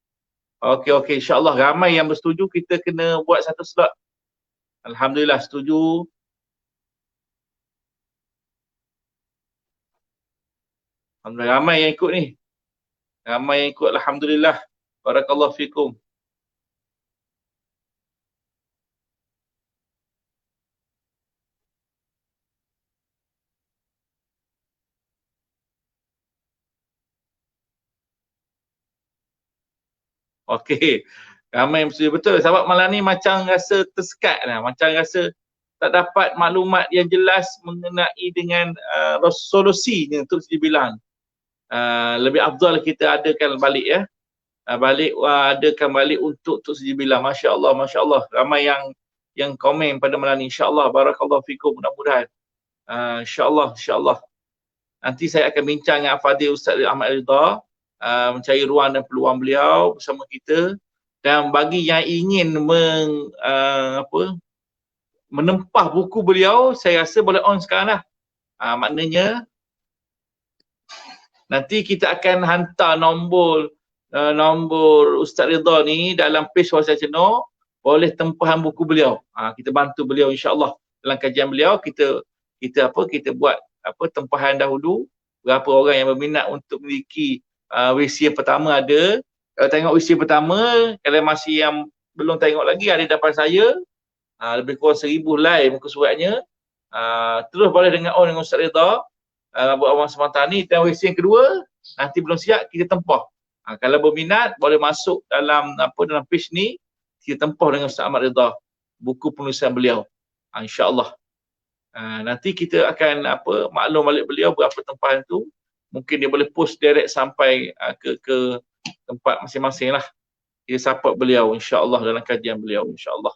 Okey. InsyaAllah ramai yang bersetuju kita kena buat satu slot. Alhamdulillah setuju. Alhamdulillah ramai yang ikut ni. Ramai yang ikut, alhamdulillah. Barakallahu fikum. Okey. Ramai yang bersetuju. Betul. Sebab malam ni macam rasa tersekat lah. Macam rasa tak dapat maklumat yang jelas mengenai dengan solusinya untuk dibilang. Lebih afdal kita adakan balik ya. Adakan balik untuk Tok Sri Bilang. Masya Allah. Ramai yang komen pada malam ni. InsyaAllah. Barakallahu fikum. Mudah-mudahan. InsyaAllah. Nanti saya akan bincang dengan Fadil Ustaz Ahmad Ridha. Mencari ruang dan peluang beliau bersama kita. Dan bagi yang ingin menempah buku beliau, saya rasa boleh on sekarang lah. Maknanya nanti kita akan hantar nombor Ustaz Ridha ni dalam page WhatsApp channel, boleh tempahan buku beliau. Kita bantu beliau insya-Allah dalam kajian beliau, kita buat tempahan dahulu. Berapa orang yang berminat untuk memiliki WC yang pertama ada. Kalau tengok WC pertama, kalau masih yang belum tengok lagi ada depan saya. Lebih kurang 1000 live muka suratnya. Terus boleh dengan on dengan Ustaz Ridha. Buat awang semata ni. Dan WC yang kedua, nanti belum siap kita tempah. Kalau berminat boleh masuk dalam page ni, kita tempah dengan Ustaz Ahmad Ridha buku penulisan beliau. InsyaAllah. Nanti kita akan maklum balik beliau berapa tempahan tu. Mungkin dia boleh post direct sampai ke tempat masing-masing lah. Kita support beliau insya-Allah dalam kajian beliau insya-Allah.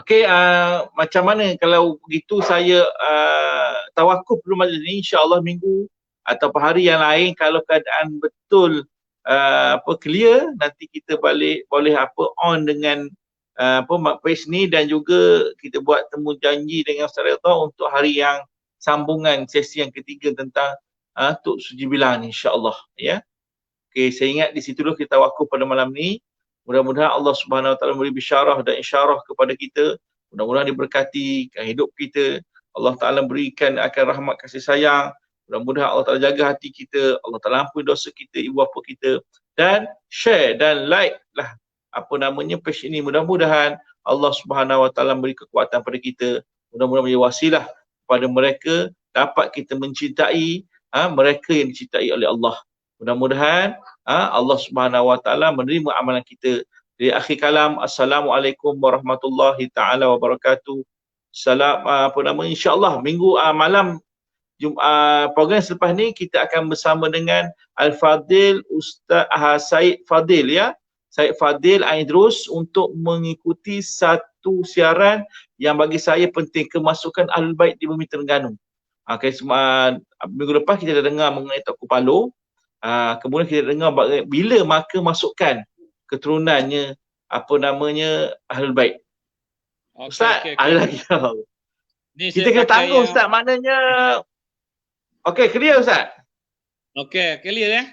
Okey, macam mana kalau begitu saya tawakuf dulu majlis ni, insya-Allah minggu atau hari yang lain kalau keadaan betul clear, nanti kita balik boleh on dengan page ni, dan juga kita buat temu janji dengan Ustaz Ridha untuk hari yang sambungan sesi yang ketiga tentang Tok Sri Bilang insya-Allah ya. Okey, saya ingat di situ dulu kita tawakuf pada malam ni. Mudah-mudahan Allah Subhanahu Wa Taala memberi bisyarah dan isyarah kepada kita. Mudah-mudahan diberkati hidup kita. Allah Taala berikan akan rahmat kasih sayang. Mudah-mudahan Allah Taala jaga hati kita. Allah Taala ampuni dosa kita, ibu bapa kita. Dan share dan like lah page ini. Mudah-mudahan Allah Subhanahu Wa Taala memberi kekuatan pada kita. Mudah-mudahan menjadi wasilah kepada mereka dapat kita mencintai mereka yang dicintai oleh Allah. Mudah-mudahan Allah Subhanahu Wa Taala menerima amalan kita. Di akhir kalam, assalamualaikum warahmatullahi taala wabarakatuh. Salam insya-Allah minggu malam program selepas ni kita akan bersama dengan Al-Fadil Ustaz Said Fadil ya. Said Fadil Aidrus untuk mengikuti satu siaran yang bagi saya penting, kemasukan Ahlul Bait di bumi Terengganu. Minggu lepas kita dah dengar mengenai Tok Kupalo. Kemudian kita dengar bila maka masukkan keturunannya apa namanya, Ahlul Bait. Ustaz, Okey. ada lagi tau. Ni Kita saya kena pakai tangguh yang Ustaz, maknanya. Okey, clear Ustaz? okey, clear ya?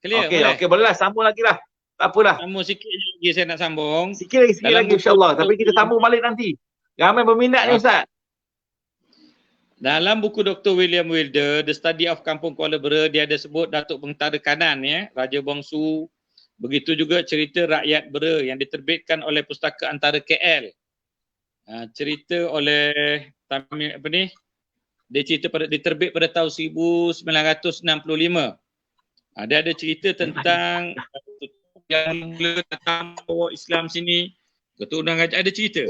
Clear boleh? Okey, bolehlah sambung lagi lah. Tak apalah. Sambung sikit lagi saya nak sambung. Sikit lagi Dalam buku insya-Allah. Tapi kita sambung balik nanti. Ramai berminat ni Ustaz. Dalam buku Dr. William Wilder, The Study of Kampung Kuala Bera, dia ada sebut Datuk Bentara Kanan ya, Raja Bongsu. Begitu juga cerita Rakyat Bera yang diterbitkan oleh Pustaka Antara KL. Cerita oleh apa ni? Dia cerita diterbit pada tahun 1965. Dia ada cerita tentang yang mula datang bawa Islam sini, keturunan raja, ada cerita.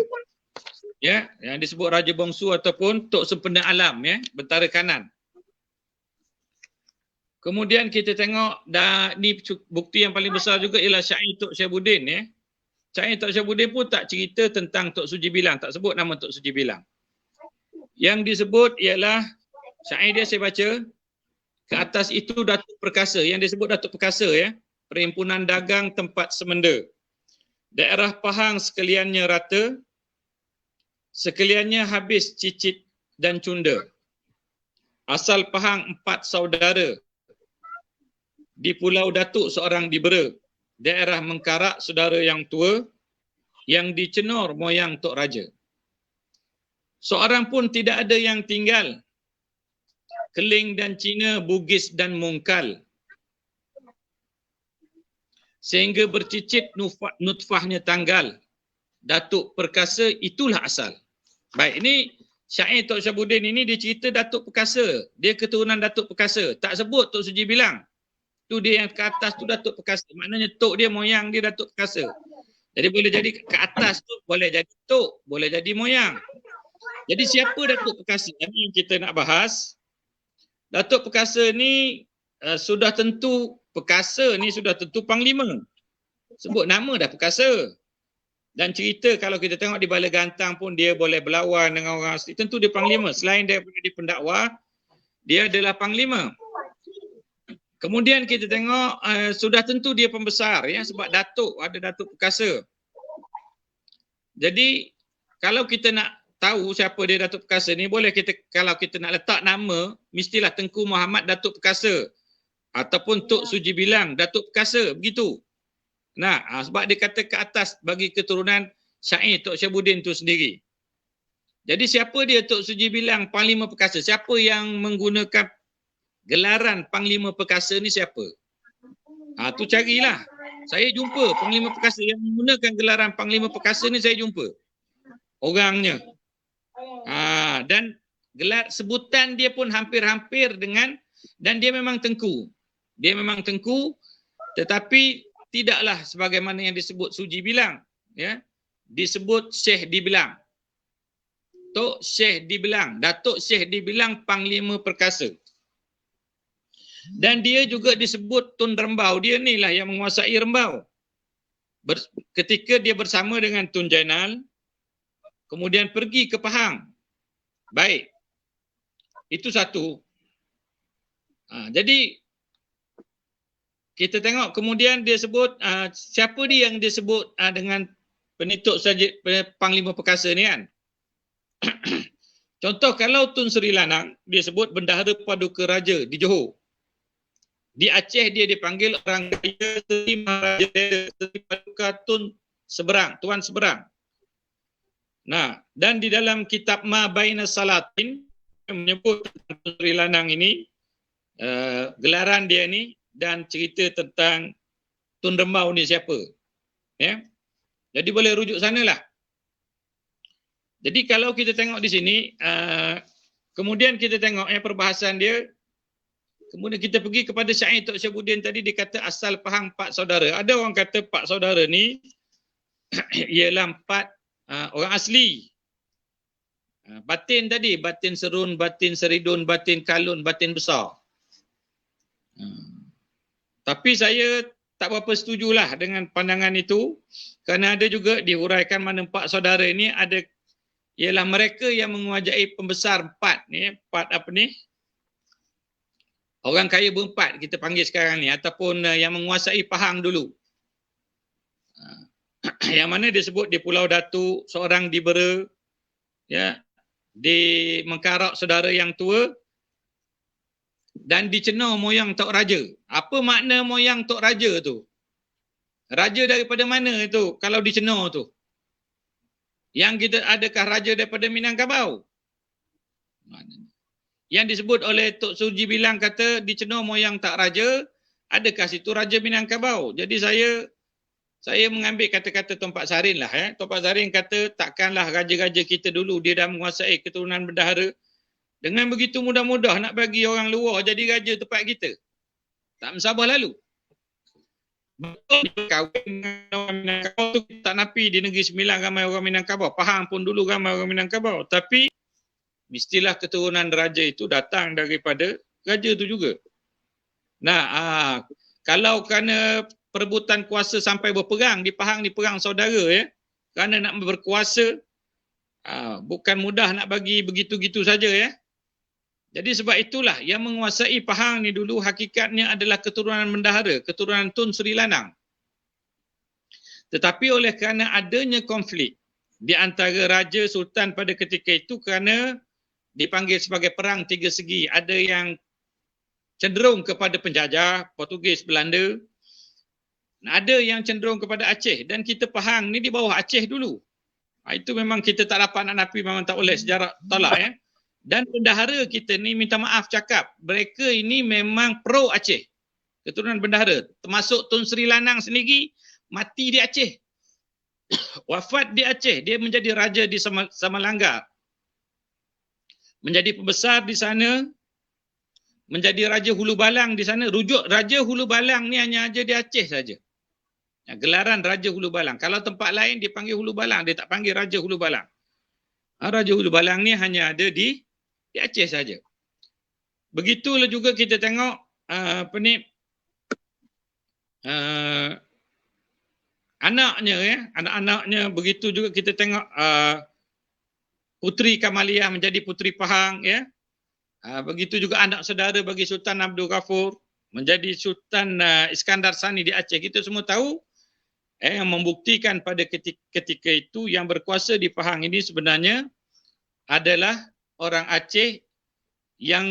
Ya, yang disebut Raja Bongsu ataupun Tok Sempena Alam ya, Bentara Kanan. Kemudian kita tengok ni bukti yang paling besar juga ialah syair Tok Syabuddin ya. Syair Tok Syabuddin pun tak cerita tentang Tok Suji Bilang, tak sebut nama Tok Suji Bilang. Yang disebut ialah syair dia saya baca, ke atas itu Datuk Perkasa, yang disebut Datuk Perkasa ya, Perhimpunan Dagang Tempat Semenda. Daerah Pahang sekaliannya rata, sekaliannya habis cicit dan cunda. Asal Pahang 4 saudara. Di Pulau Datuk seorang di Bera. Daerah Mengkarak saudara yang tua, yang di Cenor moyang Tok Raja. Seorang pun tidak ada yang tinggal. Keling dan Cina, Bugis dan Mungkal. Sehingga bercicit nutfahnya tanggal. Datuk Perkasa itulah asal. Baik, ini syair Tok Syabuddin ini dia cerita Datuk Perkasa. Dia keturunan Datuk Perkasa. Tak sebut Tok Suji Bilang. Tu dia yang ke atas tu Datuk Perkasa. Maknanya Tok dia moyang dia Datuk Perkasa. Jadi boleh jadi ke atas tu boleh jadi Tok, boleh jadi moyang. Jadi siapa Datuk Perkasa? Ini yang kita nak bahas. Datuk Perkasa ni sudah tentu Panglima. Sebut nama dah Perkasa. Dan cerita kalau kita tengok di Bala Gantang pun dia boleh berlawan dengan orang asli. Tentu dia Panglima. Selain daripada dia pendakwa, dia adalah Panglima. Kemudian kita tengok sudah tentu dia pembesar ya, sebab Datuk, ada Datuk Perkasa. Jadi kalau kita nak tahu siapa dia Datuk Perkasa ni, boleh kita, kalau kita nak letak nama, mestilah Tengku Muhammad Datuk Perkasa ataupun Tok Suji Bilang Datuk Perkasa, begitu. Nah, sebab dia kata ke atas bagi keturunan syair Tok Syabuddin tu sendiri. Jadi siapa dia Tok Suji Bilang Panglima Perkasa? Siapa yang menggunakan gelaran Panglima Perkasa ni siapa? Tu carilah. Saya jumpa Panglima Perkasa yang menggunakan gelaran Panglima Perkasa ni, saya jumpa orangnya. Dan gelar sebutan dia pun hampir-hampir dengan, dan dia memang tengku. Dia memang tengku, tetapi tidaklah sebagaimana yang disebut Suji Bilang, ya. Disebut Syekh Dibilang. Tok Syekh Dibilang, Datuk Syekh Dibilang Panglima Perkasa. Dan dia juga disebut Tun Rembau. Dia ni lah yang menguasai Rembau. Ketika dia bersama dengan Tun Jainal, kemudian pergi ke Pahang. Baik. Itu satu. Jadi kita tengok kemudian dia sebut siapa dia yang disebut dengan penituk saja Panglima Perkasa ni kan. Contoh kalau Tun Sri Lanang dia sebut Bendahara Paduka Raja di Johor. Di Aceh dia dipanggil orang kaya Seri Maharaja Seri Paduka Tun Seberang, Tuan Seberang. Nah, dan di dalam kitab Ma Baina Salatin menyebut Tun Sri Lanang ini gelaran dia ni dan cerita tentang Tun Rembau ni siapa. Ya. Jadi boleh rujuk sanalah. Jadi kalau kita tengok di sini kemudian kita tengok perbahasan dia. Kemudian kita pergi kepada syair Tok Syabuddin tadi, dia kata asal Pahang 4 saudara. Ada orang kata 4 saudara ni ialah 4 orang asli. Batin tadi, batin Serun, batin Seridun, batin Kalun, batin besar. Tapi saya tak berapa setujulah dengan pandangan itu, kerana ada juga dihuraikan mana 4 saudara ini ada ialah mereka yang menguasai pembesar 4 ni, 4 apa ni? Orang kaya berempat kita panggil sekarang ni, ataupun yang menguasai Pahang dulu. yang mana disebut di Pulau Datuk seorang dibera, ya, di mengkarak saudara yang tua dan dicena moyang Tok Raja. Apa makna moyang Tok Raja tu? Raja daripada mana itu kalau dicena tu? Yang kita adakah raja daripada Minangkabau? Yang disebut oleh Tok Suji bilang kata dicena moyang tak raja, adakah situ Raja Minangkabau? Jadi saya mengambil kata-kata Tuan Pak Sarin lah. Tuan Pak Sarin kata takkanlah raja-raja kita dulu dia dah menguasai keturunan bendahara. Dengan begitu mudah-mudah nak bagi orang luar jadi raja tempat kita. Tak mensabar lalu. Betul kahwin dengan orang Minangkabau tu tak napi di Negeri Sembilan ramai orang Minangkabau. Pahang pun dulu ramai orang Minangkabau. Tapi mestilah keturunan raja itu datang daripada raja tu juga. Nah, kalau kerana perebutan kuasa sampai berperang di Pahang ni perang saudara ya. Kerana nak berkuasa bukan mudah nak bagi begitu-gitu saja ya. Jadi sebab itulah yang menguasai Pahang ni dulu hakikatnya adalah keturunan bendahara, keturunan Tun Sri Lanang. Tetapi oleh kerana adanya konflik di antara raja sultan pada ketika itu kerana dipanggil sebagai perang tiga segi, ada yang cenderung kepada penjajah Portugis, Belanda. Ada yang cenderung kepada Aceh dan kita Pahang ni di bawah Aceh dulu. Itu memang kita tak dapat nak nafi, memang tak boleh sejarah tolak ya. Dan bendahara kita ni minta maaf cakap, mereka ini memang pro Aceh. Keturunan bendahara, termasuk Tun Sri Lanang sendiri mati di Aceh. Wafat di Aceh, dia menjadi raja di Samalanggar. Menjadi pembesar di sana, menjadi Raja Hulu Balang di sana. Rujuk Raja Hulu Balang ni hanya ada di Aceh saja. Gelaran Raja Hulu Balang. Kalau tempat lain dia panggil Hulu Balang, dia tak panggil Raja Hulu Balang. Raja Hulu Balang ni hanya ada di Aceh saja. Begitulah juga kita tengok anaknya ya, anak-anaknya. Begitu juga kita tengok Puteri Kamaliah menjadi Puteri Pahang ya. Begitu juga anak saudara bagi Sultan Abdul Ghafur menjadi Sultan Iskandar Sani di Aceh. Kita semua tahu yang membuktikan pada ketika itu yang berkuasa di Pahang ini sebenarnya adalah orang Aceh, yang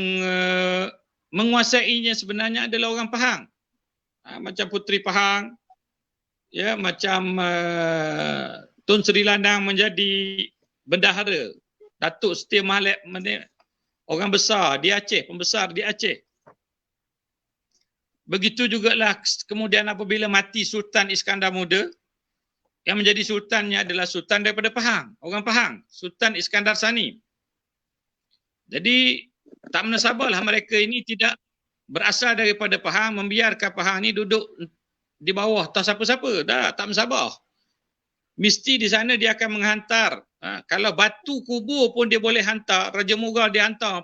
menguasainya sebenarnya adalah orang Pahang. Macam Puteri Pahang, ya, macam Tun Sri Lanang menjadi bendahara, Datuk Setia Mahathir, orang besar di Aceh, pembesar di Aceh. Begitu jugalah kemudian apabila mati Sultan Iskandar Muda, yang menjadi sultannya adalah sultan daripada Pahang, orang Pahang, Sultan Iskandar Sani. Jadi tak menasabarlah mereka ini tidak berasal daripada Pahang, membiarkan Pahang ni duduk di bawah tak siapa-siapa. Tak mensabar. Mesti di sana dia akan menghantar. Kalau batu kubur pun dia boleh hantar. Raja Mughal dia hantar.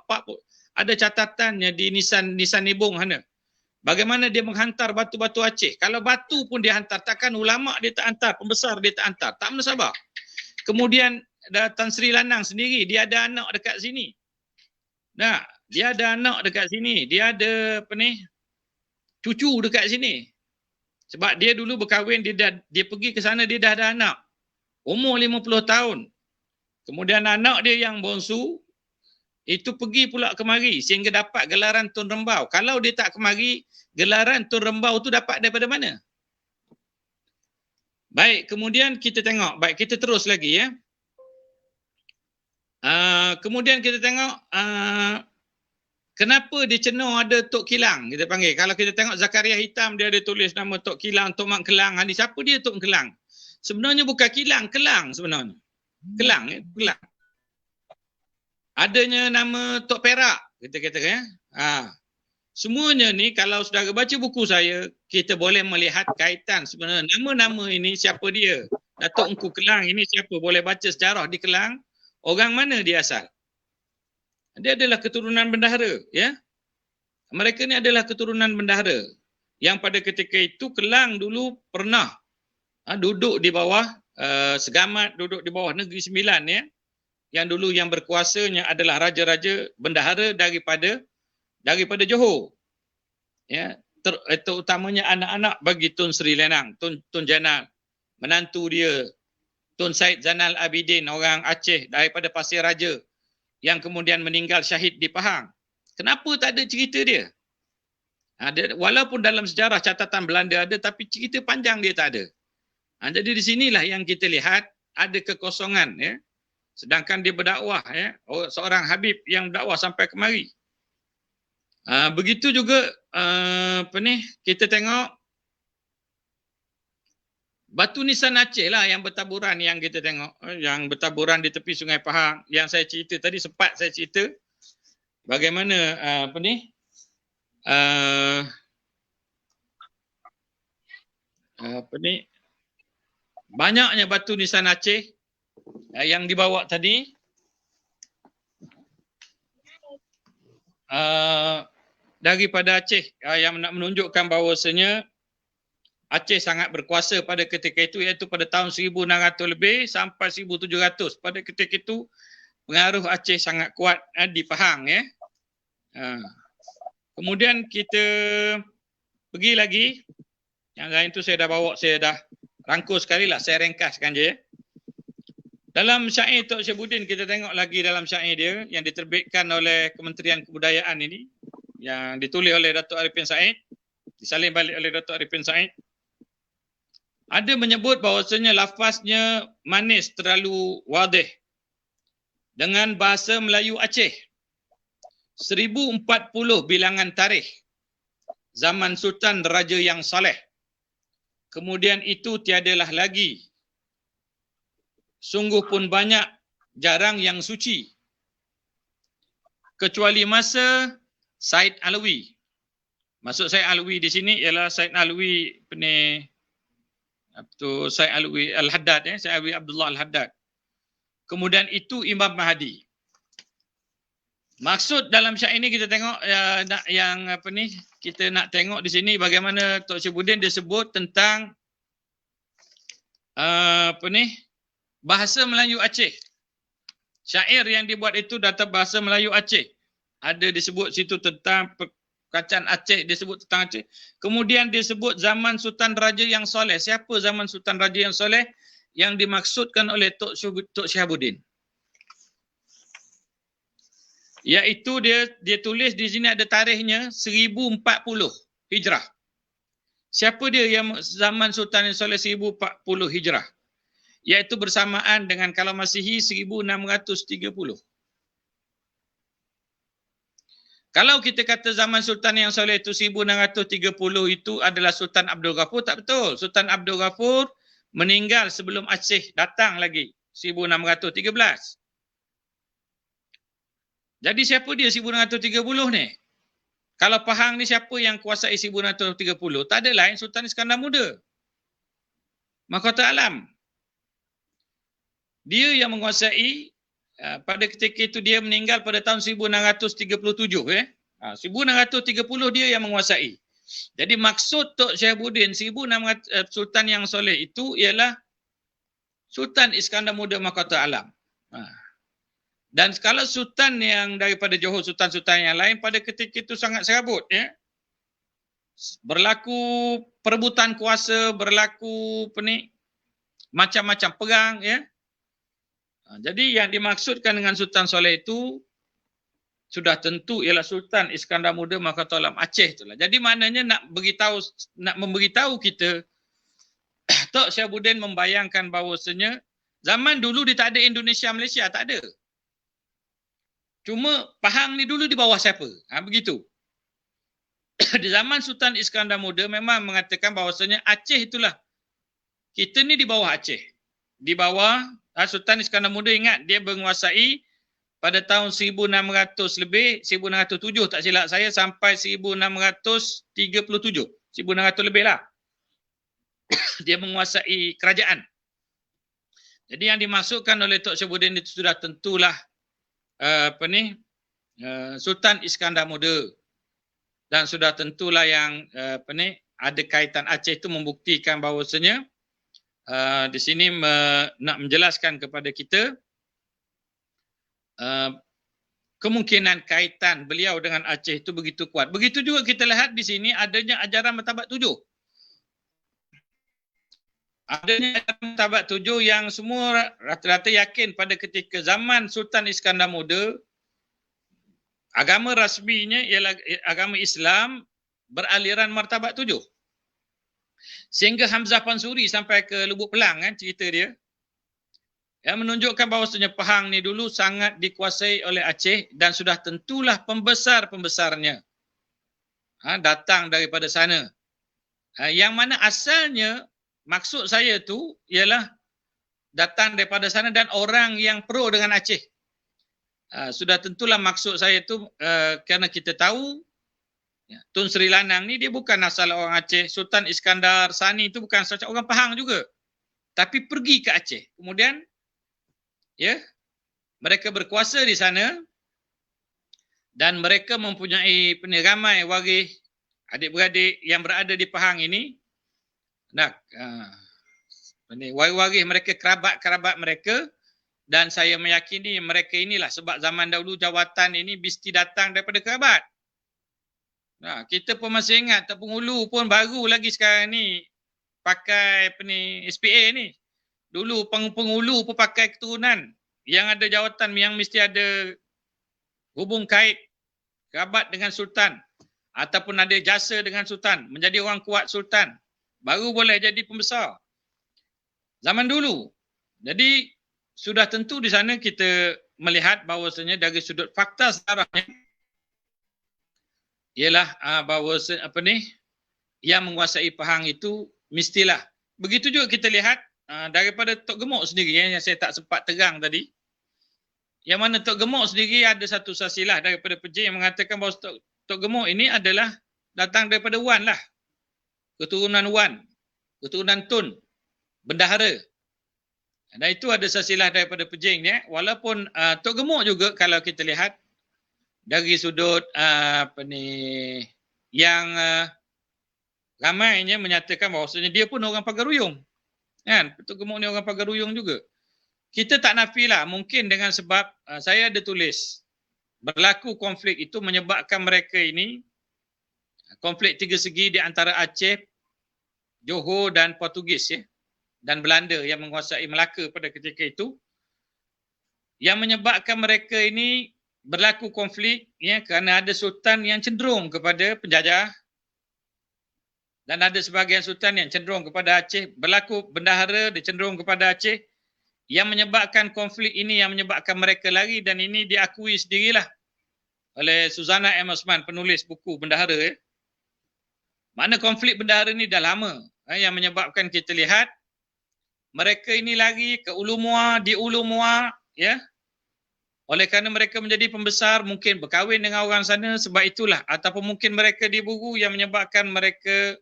Ada catatannya di Nisan Nibong sana. Bagaimana dia menghantar batu-batu Aceh. Kalau batu pun dia hantar. Takkan ulama' dia tak hantar, pembesar dia tak hantar. Tak menasabar. Kemudian Tan Sri Lanang sendiri, dia ada anak dekat sini. Nah, dia ada anak dekat sini. Dia ada cucu dekat sini. Sebab dia dulu berkahwin, dia pergi ke sana, dia dah ada anak. Umur 50 tahun. Kemudian anak dia yang bongsu, itu pergi pula kemari sehingga dapat gelaran Tun Rembau. Kalau dia tak kemari, gelaran Tun Rembau tu dapat daripada mana? Baik, kemudian kita tengok. Baik, kita terus lagi ya. Kemudian kita tengok kenapa di Cenoh ada Tok Kilang, kita panggil. Kalau kita tengok Zakaria Hitam, dia ada tulis nama Tok Kilang, Tok Mak Kelang. Siapa dia Tok Kelang? Sebenarnya bukan Kilang, Kelang sebenarnya. Kelang, Kelang. Adanya nama Tok Perak, kita katakan ya. Semuanya ni kalau saudara baca buku saya, kita boleh melihat kaitan sebenarnya nama-nama ini siapa dia. Datuk Engku Kelang ini siapa? Boleh baca sejarah di Kelang. Orang mana dia asal? Dia adalah keturunan bendahara, ya. Mereka ni adalah keturunan bendahara yang pada ketika itu Kelang dulu pernah duduk di bawah Segamat, duduk di bawah Negeri Sembilan ya. Yang dulu yang berkuasanya adalah raja-raja bendahara daripada Johor. Ya, terutamanya anak-anak bagi Tun Sri Lanang, Tun Jenal. menantu dia Tun Said Zainal Abidin, orang Aceh daripada Pasir Raja, yang kemudian meninggal syahid di Pahang. Kenapa tak ada cerita dia? Walaupun dalam sejarah catatan Belanda ada, tapi cerita panjang dia tak ada. Jadi di sinilah yang kita lihat ada kekosongan, ya. Sedangkan dia berdakwah, ya, seorang Habib yang berdakwah sampai kemari. Begitu juga kita tengok batu nisan Aceh lah yang bertaburan, yang kita tengok, yang bertaburan di tepi Sungai Pahang, yang saya cerita tadi, sempat saya cerita bagaimana banyaknya batu nisan Aceh yang dibawa tadi. Daripada Aceh yang nak menunjukkan bahawasanya Aceh sangat berkuasa pada ketika itu, iaitu pada tahun 1600 lebih sampai 1700. Pada ketika itu pengaruh Aceh sangat kuat di Pahang, ya. Kemudian kita pergi lagi. Yang lain tu saya dah bawa, saya dah rangkul sekali lah, saya ringkaskan je, ya. Dalam syair Tok Syabuddin, kita tengok lagi dalam syair dia yang diterbitkan oleh Kementerian Kebudayaan ini, yang ditulis oleh Datuk Arifin Said, disalin balik oleh Datuk Arifin Said. Ada menyebut bahawasanya lafaznya manis, terlalu wadih dengan bahasa Melayu Aceh. 1040 bilangan tarikh zaman Sultan Raja yang Saleh. Kemudian itu tiadalah lagi. Sungguh pun banyak, jarang yang suci. Kecuali masa Said Alwi. Maksud Said Alwi di sini ialah Said Alwi Said Alwi Al-Haddad, Said Alwi Abdullah Al-Haddad. Kemudian itu Imam Mahdi. Maksud dalam syair ini kita tengok kita nak tengok di sini bagaimana Tok Syabuddin dia sebut tentang bahasa Melayu Aceh. Syair yang dibuat itu data bahasa Melayu Aceh. Ada disebut situ tentang Kerajaan Aceh, disebut tentang Aceh. Kemudian disebut zaman Sultan Raja yang Soleh. Siapa zaman Sultan Raja yang Soleh? Yang dimaksudkan oleh Tok Syabuddin. Iaitu dia tulis di sini ada tarikhnya 1040 Hijrah. Siapa dia yang zaman Sultan yang Soleh 1040 Hijrah? Iaitu bersamaan dengan kalau Masihi 1630. Kalau kita kata zaman Sultan yang Soleh itu 1630 itu adalah Sultan Abdul Ghafur, tak betul. Sultan Abdul Ghafur meninggal sebelum Aceh datang lagi, 1613. Jadi siapa dia 1630 ni? Kalau Pahang ni siapa yang kuasai 1630? Tak ada lain Sultan Iskandar Muda. Mahkota Alam. Dia yang menguasai. Pada ketika itu dia meninggal pada tahun 1637. 1630 dia yang menguasai. Jadi maksud Tok Syabuddin 1600 Sultan yang Soleh itu ialah Sultan Iskandar Muda Mahkota Alam. Dan kalau Sultan yang daripada Johor, Sultan-Sultan yang lain pada ketika itu sangat serabut, ya. Berlaku perebutan kuasa, berlaku macam-macam perang, ya. Jadi yang dimaksudkan dengan Sultan Soleh itu sudah tentu ialah Sultan Iskandar Muda Mahkota Alam Aceh itulah. Jadi maknanya nak memberitahu kita Tok Syabuddin membayangkan bahawasanya zaman dulu dia tak ada Indonesia Malaysia, tak ada. Cuma Pahang ni dulu di bawah siapa? Begitu. Di zaman Sultan Iskandar Muda memang mengatakan bahawasanya Aceh itulah. Kita ni di bawah Aceh. Di bawah Sultan Iskandar Muda, ingat dia menguasai pada tahun 1600 lebih, 1607 tak silap saya sampai 1637. 1600 lebih lah. Dia menguasai kerajaan. Jadi yang dimaksudkan oleh Tok Syabuddin itu sudah tentulah Sultan Iskandar Muda. Dan sudah tentulah yang ada kaitan Aceh itu membuktikan bahawasanya di sini nak menjelaskan kepada kita kemungkinan kaitan beliau dengan Aceh itu begitu kuat. Begitu juga kita lihat di sini adanya ajaran martabat 7. adanya martabat 7 yang semua rata-rata yakin pada ketika zaman Sultan Iskandar Muda, agama rasminya ialah agama Islam beraliran martabat 7. Sehingga Hamzah Pansuri sampai ke Lubuk Pelang kan cerita dia. Yang menunjukkan bahawasanya Pahang ni dulu sangat dikuasai oleh Aceh dan sudah tentulah pembesar-pembesarnya datang daripada sana. Yang mana asalnya maksud saya tu ialah datang daripada sana dan orang yang pro dengan Aceh. Sudah tentulah maksud saya tu kerana kita tahu Tun Sri Lanang ni dia bukan asal orang Aceh. Sultan Iskandar Sani tu bukan asal orang Pahang juga. Tapi pergi ke Aceh. Kemudian mereka berkuasa di sana dan mereka mempunyai ramai waris adik-beradik yang berada di Pahang ini. Waris mereka, kerabat-kerabat mereka, dan saya meyakini mereka inilah sebab zaman dahulu jawatan ini mesti datang daripada kerabat. Kita pun masih ingat Tepung Hulu pun baru lagi sekarang ni pakai SPA ni. Dulu penghulu pun pakai keturunan yang ada jawatan yang mesti ada hubung kait kerabat dengan sultan ataupun ada jasa dengan sultan, menjadi orang kuat sultan, baru boleh jadi pembesar. Zaman dulu. Jadi sudah tentu di sana kita melihat bahawasanya dari sudut fakta sejarahnya ialah bahawa yang menguasai Pahang itu mestilah. Begitu juga kita lihat daripada Tok Gemuk sendiri yang saya tak sempat terang tadi. Yang mana Tok Gemuk sendiri ada satu sasilah daripada Pejing yang mengatakan bahawa Tok Gemuk ini adalah datang daripada Wan lah. Keturunan Wan, keturunan Tun, bendahara. Dan itu ada sasilah daripada Pejing ni. Walaupun Tok Gemuk juga kalau kita lihat dari sudut yang ramainya menyatakan bahawasanya dia pun orang Pagaruyung. Kan? Tok Gemuk ni orang Pagaruyung juga. Kita tak nafilah mungkin dengan sebab saya ada tulis berlaku konflik itu menyebabkan mereka ini konflik tiga segi di antara Aceh, Johor dan Portugis dan Belanda yang menguasai Melaka pada ketika itu, yang menyebabkan mereka ini berlaku konflik kerana ada sultan yang cenderung kepada penjajah dan ada sebahagian sultan yang cenderung kepada Aceh. Berlaku bendahara dia cenderung kepada Aceh, yang menyebabkan konflik ini, yang menyebabkan mereka lari, dan ini diakui sendirilah oleh Suzana M. Osman, penulis buku Bendahara. Mana konflik bendahara ni dah lama, yang menyebabkan kita lihat mereka ini lari ke Ulu Mua, di Ulu Mua, oleh kerana mereka menjadi pembesar, mungkin berkahwin dengan orang sana, sebab itulah, ataupun mungkin mereka diburu yang menyebabkan mereka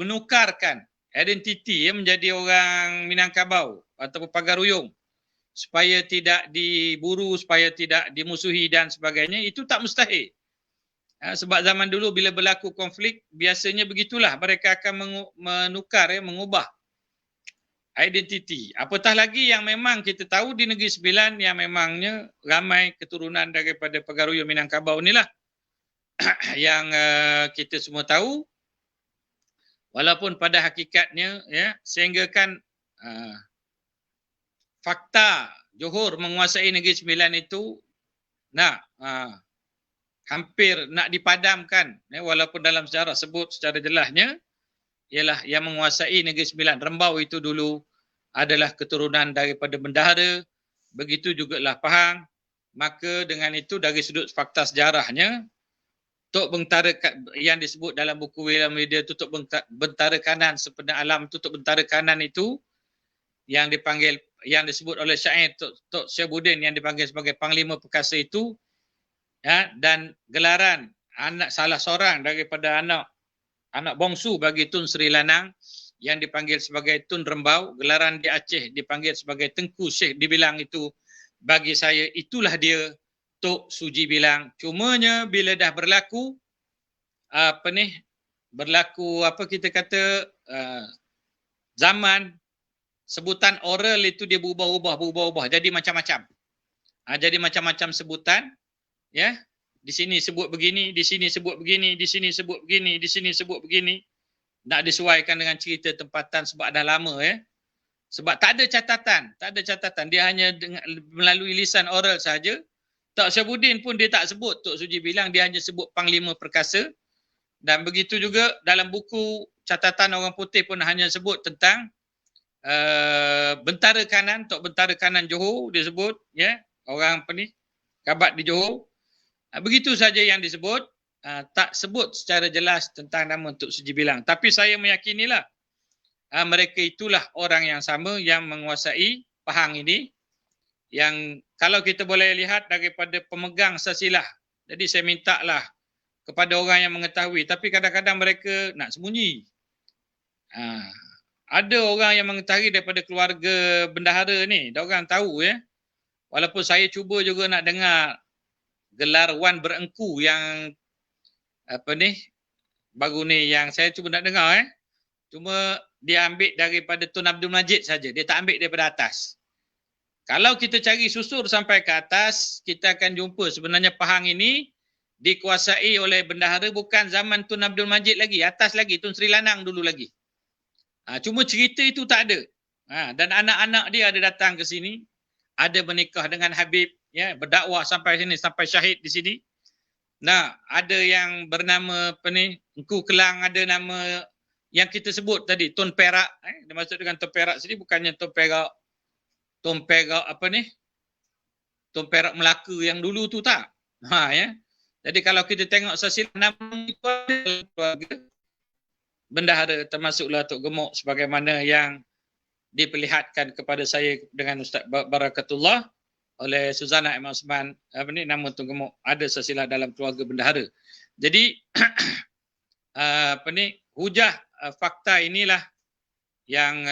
menukarkan identiti menjadi orang Minangkabau ataupun Pagaruyung supaya tidak diburu, supaya tidak dimusuhi dan sebagainya. Itu tak mustahil. Sebab zaman dulu bila berlaku konflik, biasanya begitulah, mereka akan menukar, mengubah identiti. Apatah lagi yang memang kita tahu di Negeri Sembilan yang memangnya ramai keturunan daripada Pagaruyung Minangkabau inilah yang kita semua tahu. Walaupun pada hakikatnya sehinggakan fakta Johor menguasai Negeri Sembilan itu hampir nak dipadamkan, walaupun dalam sejarah sebut secara jelasnya ialah yang menguasai Negeri Sembilan. Rembau itu dulu adalah keturunan daripada bendahara, begitu jugalah Pahang. Maka dengan itu dari sudut fakta sejarahnya, Tok Bentara yang disebut dalam buku William Media itu Tok Bentara Kanan Sempena Alam itu, Tok Bentara Kanan itu yang dipanggil, yang disebut oleh syair Tok Syabuddin yang dipanggil sebagai Panglima Perkasa itu, dan gelaran anak salah seorang daripada anak bongsu bagi Tun Sri Lanang yang dipanggil sebagai Tun Rembau, gelaran di Aceh dipanggil sebagai Tengku Syekh dibilang itu, bagi saya itulah dia Tok Suji bilang. Cumanya bila dah berlaku zaman, sebutan oral itu dia berubah-ubah jadi macam-macam. Jadi macam-macam sebutan, di sini sebut begini, di sini sebut begini, di sini sebut begini, di sini sebut begini. nak disesuaikan dengan cerita tempatan sebab dah lama ya. Sebab tak ada catatan. Dia hanya melalui lisan oral saja. Tok Syabuddin pun dia tak sebut Tok Suji bilang, dia hanya sebut Panglima Perkasa. Dan begitu juga dalam buku catatan orang putih pun hanya sebut tentang Bentara Kanan, Tok Bentara Kanan Johor dia sebut ya, orang apa ni, Kabat di Johor. Begitu saja yang disebut, tak sebut secara jelas tentang nama Tok Suji bilang. Tapi saya meyakinilah mereka itulah orang yang sama yang menguasai Pahang ini, yang kalau kita boleh lihat daripada pemegang sasilah. Jadi saya mintalah kepada orang yang mengetahui, tapi kadang-kadang mereka nak sembunyi. Ada orang yang mengetahui daripada keluarga bendahara ni, dah orang tahu ya. Walaupun saya cuba juga nak dengar gelar Wan Berengku yang apa ni, baru ni yang saya cuba nak dengar Cuma dia ambil daripada Tun Abdul Majid saja. Dia tak ambil daripada atas. Kalau kita cari susur sampai ke atas, kita akan jumpa sebenarnya Pahang ini dikuasai oleh bendahara bukan zaman Tun Abdul Majid lagi. Atas lagi, Tun Sri Lanang dulu lagi. Cuma cerita itu tak ada. Dan anak-anak dia ada datang ke sini. Ada menikah dengan Habib. Ya, berdakwah sampai sini, sampai syahid di sini. Nah, ada yang bernama apa ni, Engku Kelang, ada nama yang kita sebut tadi, Tun Perak. Dia maksud dengan Tun Perak sini bukannya Tun Perak apa ni? Tun Perak Melaka yang dulu tu tak. Ya. Jadi kalau kita tengok sasilah nama itu ada keluarga bendahara, termasuklah Tok Gemuk sebagaimana yang diperlihatkan kepada saya dengan Ustaz Barakatullah oleh Suzana Imam Osman, apa ni, nama Tok Gemuk ada sasilah dalam keluarga bendahara. Jadi apa ni, hujah fakta inilah yang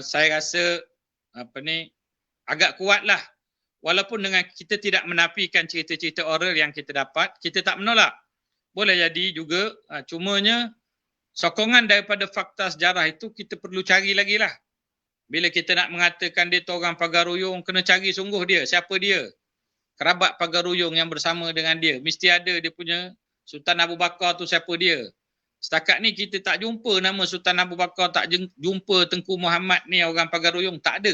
saya rasa apa ni agak kuatlah, walaupun dengan kita tidak menafikan cerita-cerita oral yang kita dapat, kita tak menolak. Boleh jadi juga, cumanya sokongan daripada fakta sejarah itu kita perlu cari lagi lah. Bila kita nak mengatakan dia tu orang Pagaruyung, kena cari sungguh dia, siapa dia, kerabat Pagaruyung yang bersama dengan dia, mesti ada dia punya Sultan Abu Bakar tu siapa dia. Setakat ni kita tak jumpa nama Sultan Abu Bakar, tak jumpa Tengku Muhammad ni orang Pagaruyung, tak ada.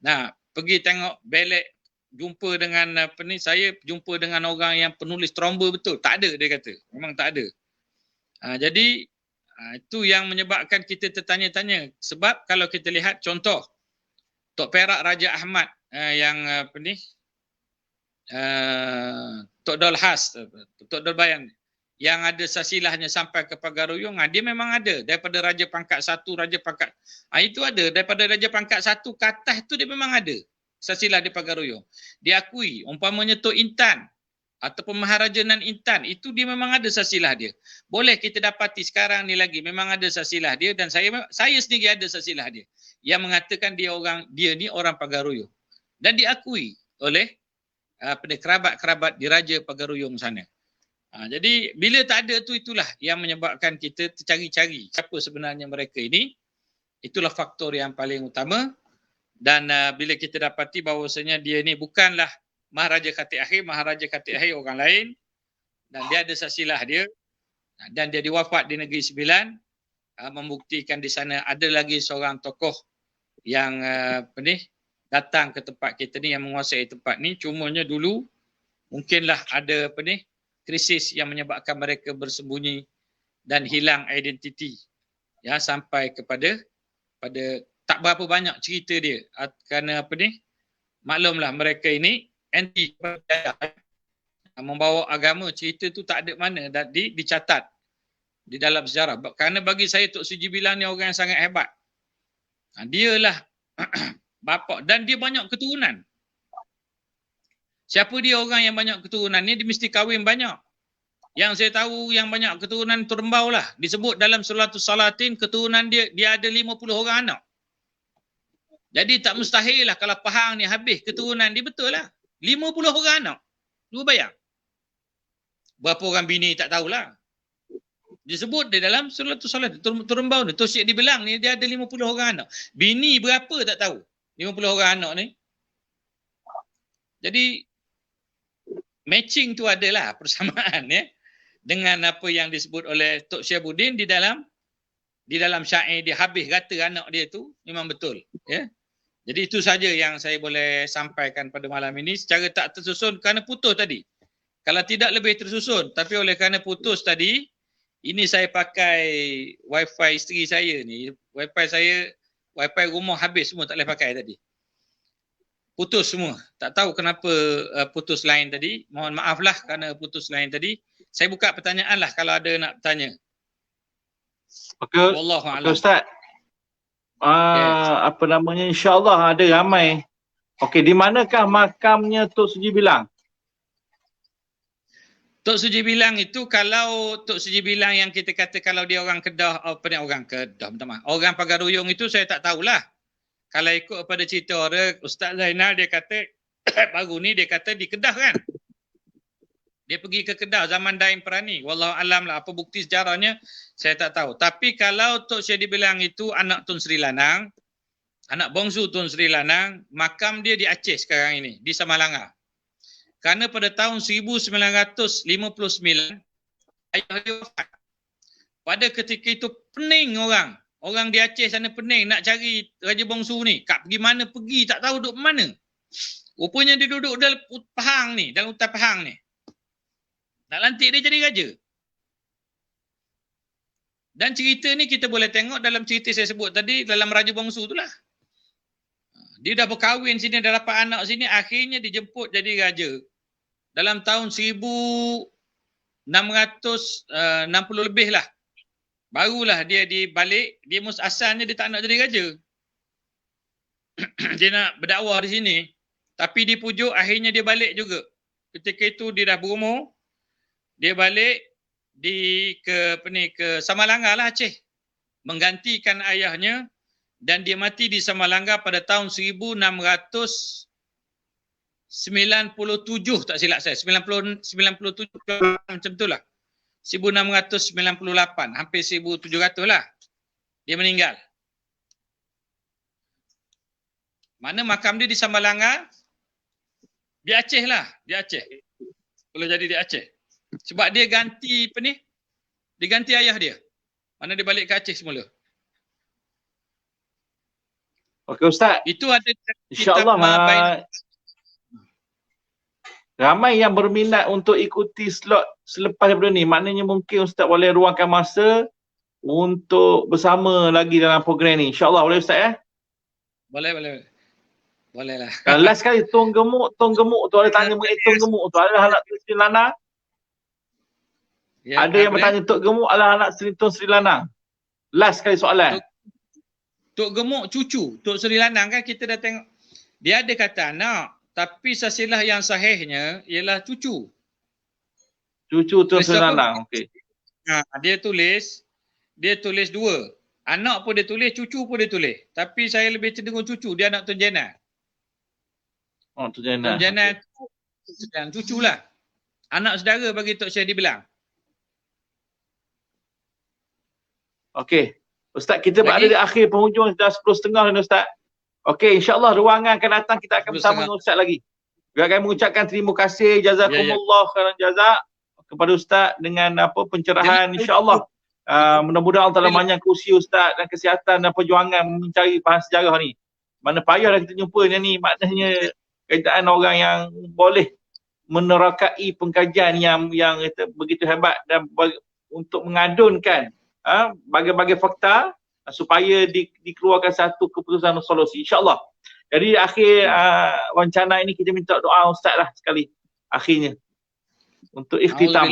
Nah, pergi tengok Belek, jumpa dengan apa ni, saya jumpa dengan orang yang penulis tromba betul, tak ada, dia kata. Memang tak ada. Jadi itu yang menyebabkan kita tertanya-tanya. Sebab kalau kita lihat contoh Tok Perak Raja Ahmad yang apa ni, Tok Dol Has, Tok Dol Bayan, yang ada sasilahnya sampai ke Pagaruyung, dia memang ada daripada Raja Pangkat 1, Raja Pangkat itu ada, daripada Raja Pangkat 1 ke atas tu dia memang ada sasilah di Pagaruyung. Diakui, umpamanya Tok Intan ataupun Maharaja Nan Intan, itu dia memang ada sasilah dia. Boleh kita dapati sekarang ni lagi memang ada sasilah dia, dan saya sendiri ada sasilah dia yang mengatakan dia ni orang Pagaruyung, dan diakui oleh kerabat-kerabat di Raja Pagaruyung sana. Jadi bila tak ada tu, itulah yang menyebabkan kita tercari-cari siapa sebenarnya mereka ini. Itulah faktor yang paling utama. Dan bila kita dapati bahawasanya dia ni bukanlah Maharaja Khatib Akhir, Maharaja Khatib Akhir orang lain, dan dia ada sasilah dia, dan dia diwafat di Negeri Sembilan, membuktikan di sana ada lagi seorang tokoh yang datang ke tempat kita ni, yang menguasai tempat ni. Cumanya dulu mungkinlah ada krisis yang menyebabkan mereka bersembunyi dan hilang identiti, ya, sampai kepada tak berapa banyak cerita dia, kerana maklumlah mereka ini anti membawa agama, cerita tu tak ada mana dicatat di dalam sejarah. Kerana bagi saya Tok Suji bilang ni orang yang sangat hebat. Dialah bapa, dan dia banyak keturunan. Siapa dia orang yang banyak keturunan ni? Dia mesti kahwin banyak. Yang saya tahu yang banyak keturunan Terembau lah. Disebut dalam Suratus Salatin, keturunan dia ada 50 orang anak. Jadi tak mustahil lah kalau Pahang ni habis keturunan dia, betul lah. 50 orang anak. Cuba bayang. Berapa orang bini tak tahulah. Disebut di dalam Suratus Salatin. Terembau ni, Tok Syed dibilang ni dia ada 50 orang anak. Bini berapa tak tahu. 50 orang anak ni. Jadi matching tu adalah persamaan ya, dengan apa yang disebut oleh Tok Syabuddin di dalam di dalam syair dia habis kata anak dia tu memang betul, ya. Jadi itu saja yang saya boleh sampaikan pada malam ini secara tak tersusun kerana putus tadi. Kalau tidak lebih tersusun, tapi oleh kerana putus tadi, ini saya pakai wifi isteri saya ni. Wifi rumah habis semua, tak boleh pakai tadi. Putus semua. Tak tahu kenapa putus line tadi. Mohon maaf lah kerana putus line tadi. Saya buka pertanyaan lah kalau ada nak bertanya. Okey Ustaz. Apa namanya, insyaAllah ada ramai. Okey, di manakah makamnya Tok Suji Bilang? Tok Suji Bilang itu, kalau Tok Suji Bilang yang kita kata kalau dia orang Kedah, orang Pagar Ruyung itu saya tak tahulah. Kalau ikut pada cerita orang, Ustaz Zainal dia kata, baru ni dia kata di Kedah kan. Dia pergi ke Kedah zaman Daim Perani. Wallahu alam lah, apa bukti sejarahnya saya tak tahu. Tapi kalau Tok Syedi Bilang itu anak Tun Sri Lanang, anak bongsu Tun Sri Lanang, makam dia di Aceh sekarang ini, di Samalanga. Kerana pada tahun 1959 ayah dia wafat. Pada ketika itu pening orang di Aceh sana pening nak cari Raja Bongsu ni. Kak pergi mana pergi, tak tahu duduk mana. Rupanya dia duduk dalam Pahang ni, dalam hutan Pahang ni. Nak lantik dia jadi raja. Dan cerita ni kita boleh tengok dalam cerita saya sebut tadi, dalam Raja Bongsu itulah. Dia dah berkahwin sini, dah dapat anak sini, akhirnya dijemput jadi raja. Dalam tahun 1660 lebih lah. Barulah dia dibalik, dia asalnya dia tak nak jadi raja. Dia nak berdakwah di sini. Tapi dipujuk, akhirnya dia balik juga. Ketika itu dia dah berumur. Dia balik ke Samalanga lah, Aceh. Menggantikan ayahnya. Dan dia mati di Samalanga pada tahun 1697 tak silap saya. 97 macam itulah. 1698, hampir 1700 lah. Dia meninggal. Mana makam dia di Samalanga? Di Aceh lah, di Aceh. Kalau jadi di Aceh. Sebab dia ganti dia ganti ayah dia. Mana dia balik ke Aceh semula. Okey Ustaz. Itu ada InsyaAllah ramai yang berminat untuk ikuti slot selepas daripada ni. Maknanya mungkin Ustaz boleh ruangkan masa untuk bersama lagi dalam program ni. InsyaAllah boleh Ustaz ya? Boleh. Boleh lah. Last sekali, Tong Gemuk tu ada tanya mengenai Tong Gemuk tu. Adalah anak Sri Lanang? Ya, ada yang bertanya Tok Gemuk adalah anak Tun Sri Lanang. Last sekali soalan. Tok Gemuk cucu Tok Sri Lanang kan kita dah tengok. Dia ada kata anak, tapi sasilah yang sahihnya ialah cucu. Cucu Tun Sri Lanang. Okey. Dia tulis dua. Anak pun dia tulis, cucu pun dia tulis. Tapi saya lebih cenderung cucu, dia anak Tun Jenal. Oh, Tun Jenal. Tun Jenal sedang cucu lah. Anak saudara bagi Tok Syedi Bilang. Okey. Ustaz, kita berada di akhir penghujung, dah 10.30 ni Ustaz. Okey, insyaAllah ruangan akan datang kita akan bersama dengan Ustaz lagi. Juga kami mengucapkan terima kasih, jazakumullah khairan jazak kepada Ustaz dengan pencerahan insyaAllah. Mudah-mudahan Allah Ta'ala panjangkan usia Ustaz dan kesihatan dan perjuangan mencari bahan sejarah ni. Mana payah dah kita jumpa ni, maknanya kaitan orang yang boleh menerokai pengkajian yang begitu hebat dan untuk mengadunkan bagai-bagai fakta supaya dikeluarkan satu keputusan solusi insyaAllah. Jadi akhir wawancara ini kita minta doa Ustaz lah sekali akhirnya untuk ikhtitam.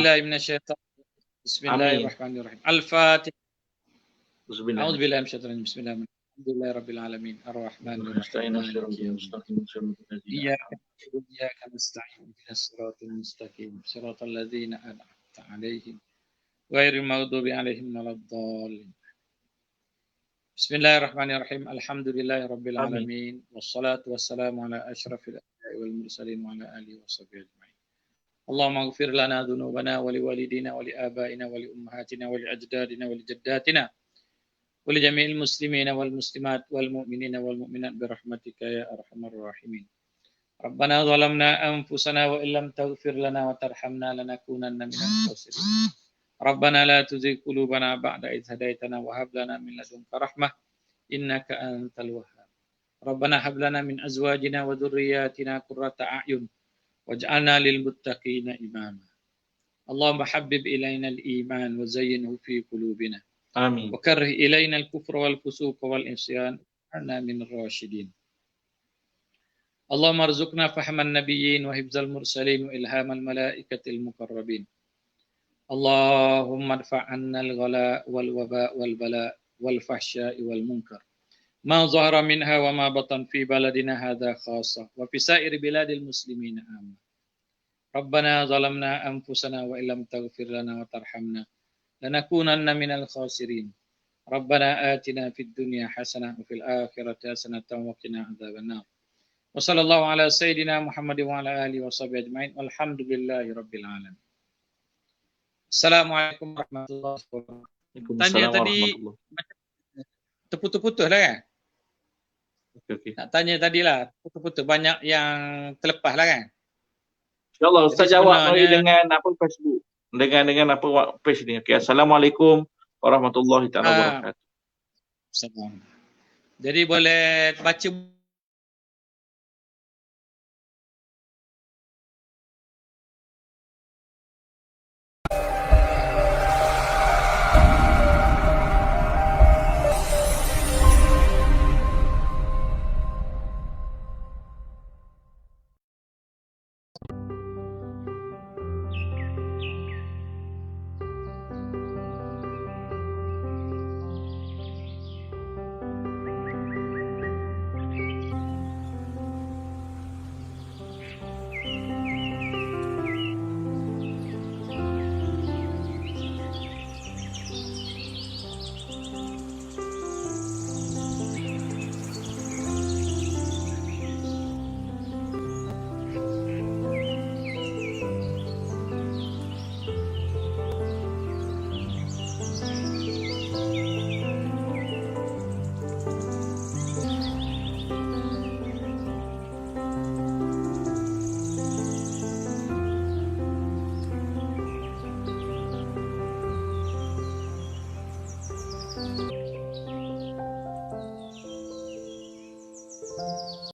Bismillahirrahmanirrahim. Al-Fatihah. A'udzubillahi minasyaitonir rajim. Bismillahirrahmanirrahim. Alhamdulillahirabbil alamin. Arrahmanirrahim. Iyyaka nasta'in. Ihdinas siratal mustaqim. Siratal ladzina an'amta 'alaihim ghairil maghdubi 'alaihim waladdallin. Bismillahirrahmanirrahim. Alhamdulillahirabbil alamin. Wassalatu wassalamu ala asyrafil anbiya'i wal mursalin wa ala alihi washabbihi ajma'in. Allahumma ighfir lana dhunubana wa liwalidina wa liabaina wa liummahatina wa liajdadina wa lijaddatina wa lijami'il muslimina wal muslimat wal mu'minina wal mu'minat birahmatika ya arhamar rahimin. Rabbana zalamna anfusana wa illam taghfir lana wa tarhamna lanakunanna minal khasirin. ربنا لا تزغ قلوبنا بعد إذ هديتنا وهب لنا من لدنك رحمة إنك أنت الوهاب ربنا هب لنا من أزواجنا وذرياتنا قرة أعين واجعلنا للمتقين إماما اللهم حبب إلينا الإيمان وزينه في قلوبنا Amin. وكره إلينا الكفر والفسوق والعصيان واجعلنا من الراشدين اللهم ارزقنا فهم النبيين وحفظ المرسلين وإلهام الملائكة المقربين اللهم ادفع عنا الغلاء والوباء والبلاء والفحشاء والمنكر ما ظهر منها وما بطن في بلدنا هذا خاصة وفي سائر بلاد المسلمين آمين ربنا ظلمنا أنفسنا وإن لم تغفر لنا وترحمنا لنكونن من الخاسرين ربنا آتنا في الدنيا حسنة وفي الآخرة حسنة وقنا عذاب النار وصلى الله على سيدنا محمد وعلى آله وصحبه أجمعين والحمد لله رب العالمين Assalamualaikum warahmatullahi wabarakatuh. Tanya Waalaikumsalam tadi warahmatullah. terputus-putus lah kan? Okey. Nak tanya tadi lah, terputus-putus. Banyak yang terlepas lah kan? InsyaAllah Ustaz Jadi jawab sebenarnya- dengan apa Facebook. Dengan apa page ni. Okey. Assalamualaikum warahmatullahi taala Ah. wabarakatuh. Assalamualaikum. Jadi boleh baca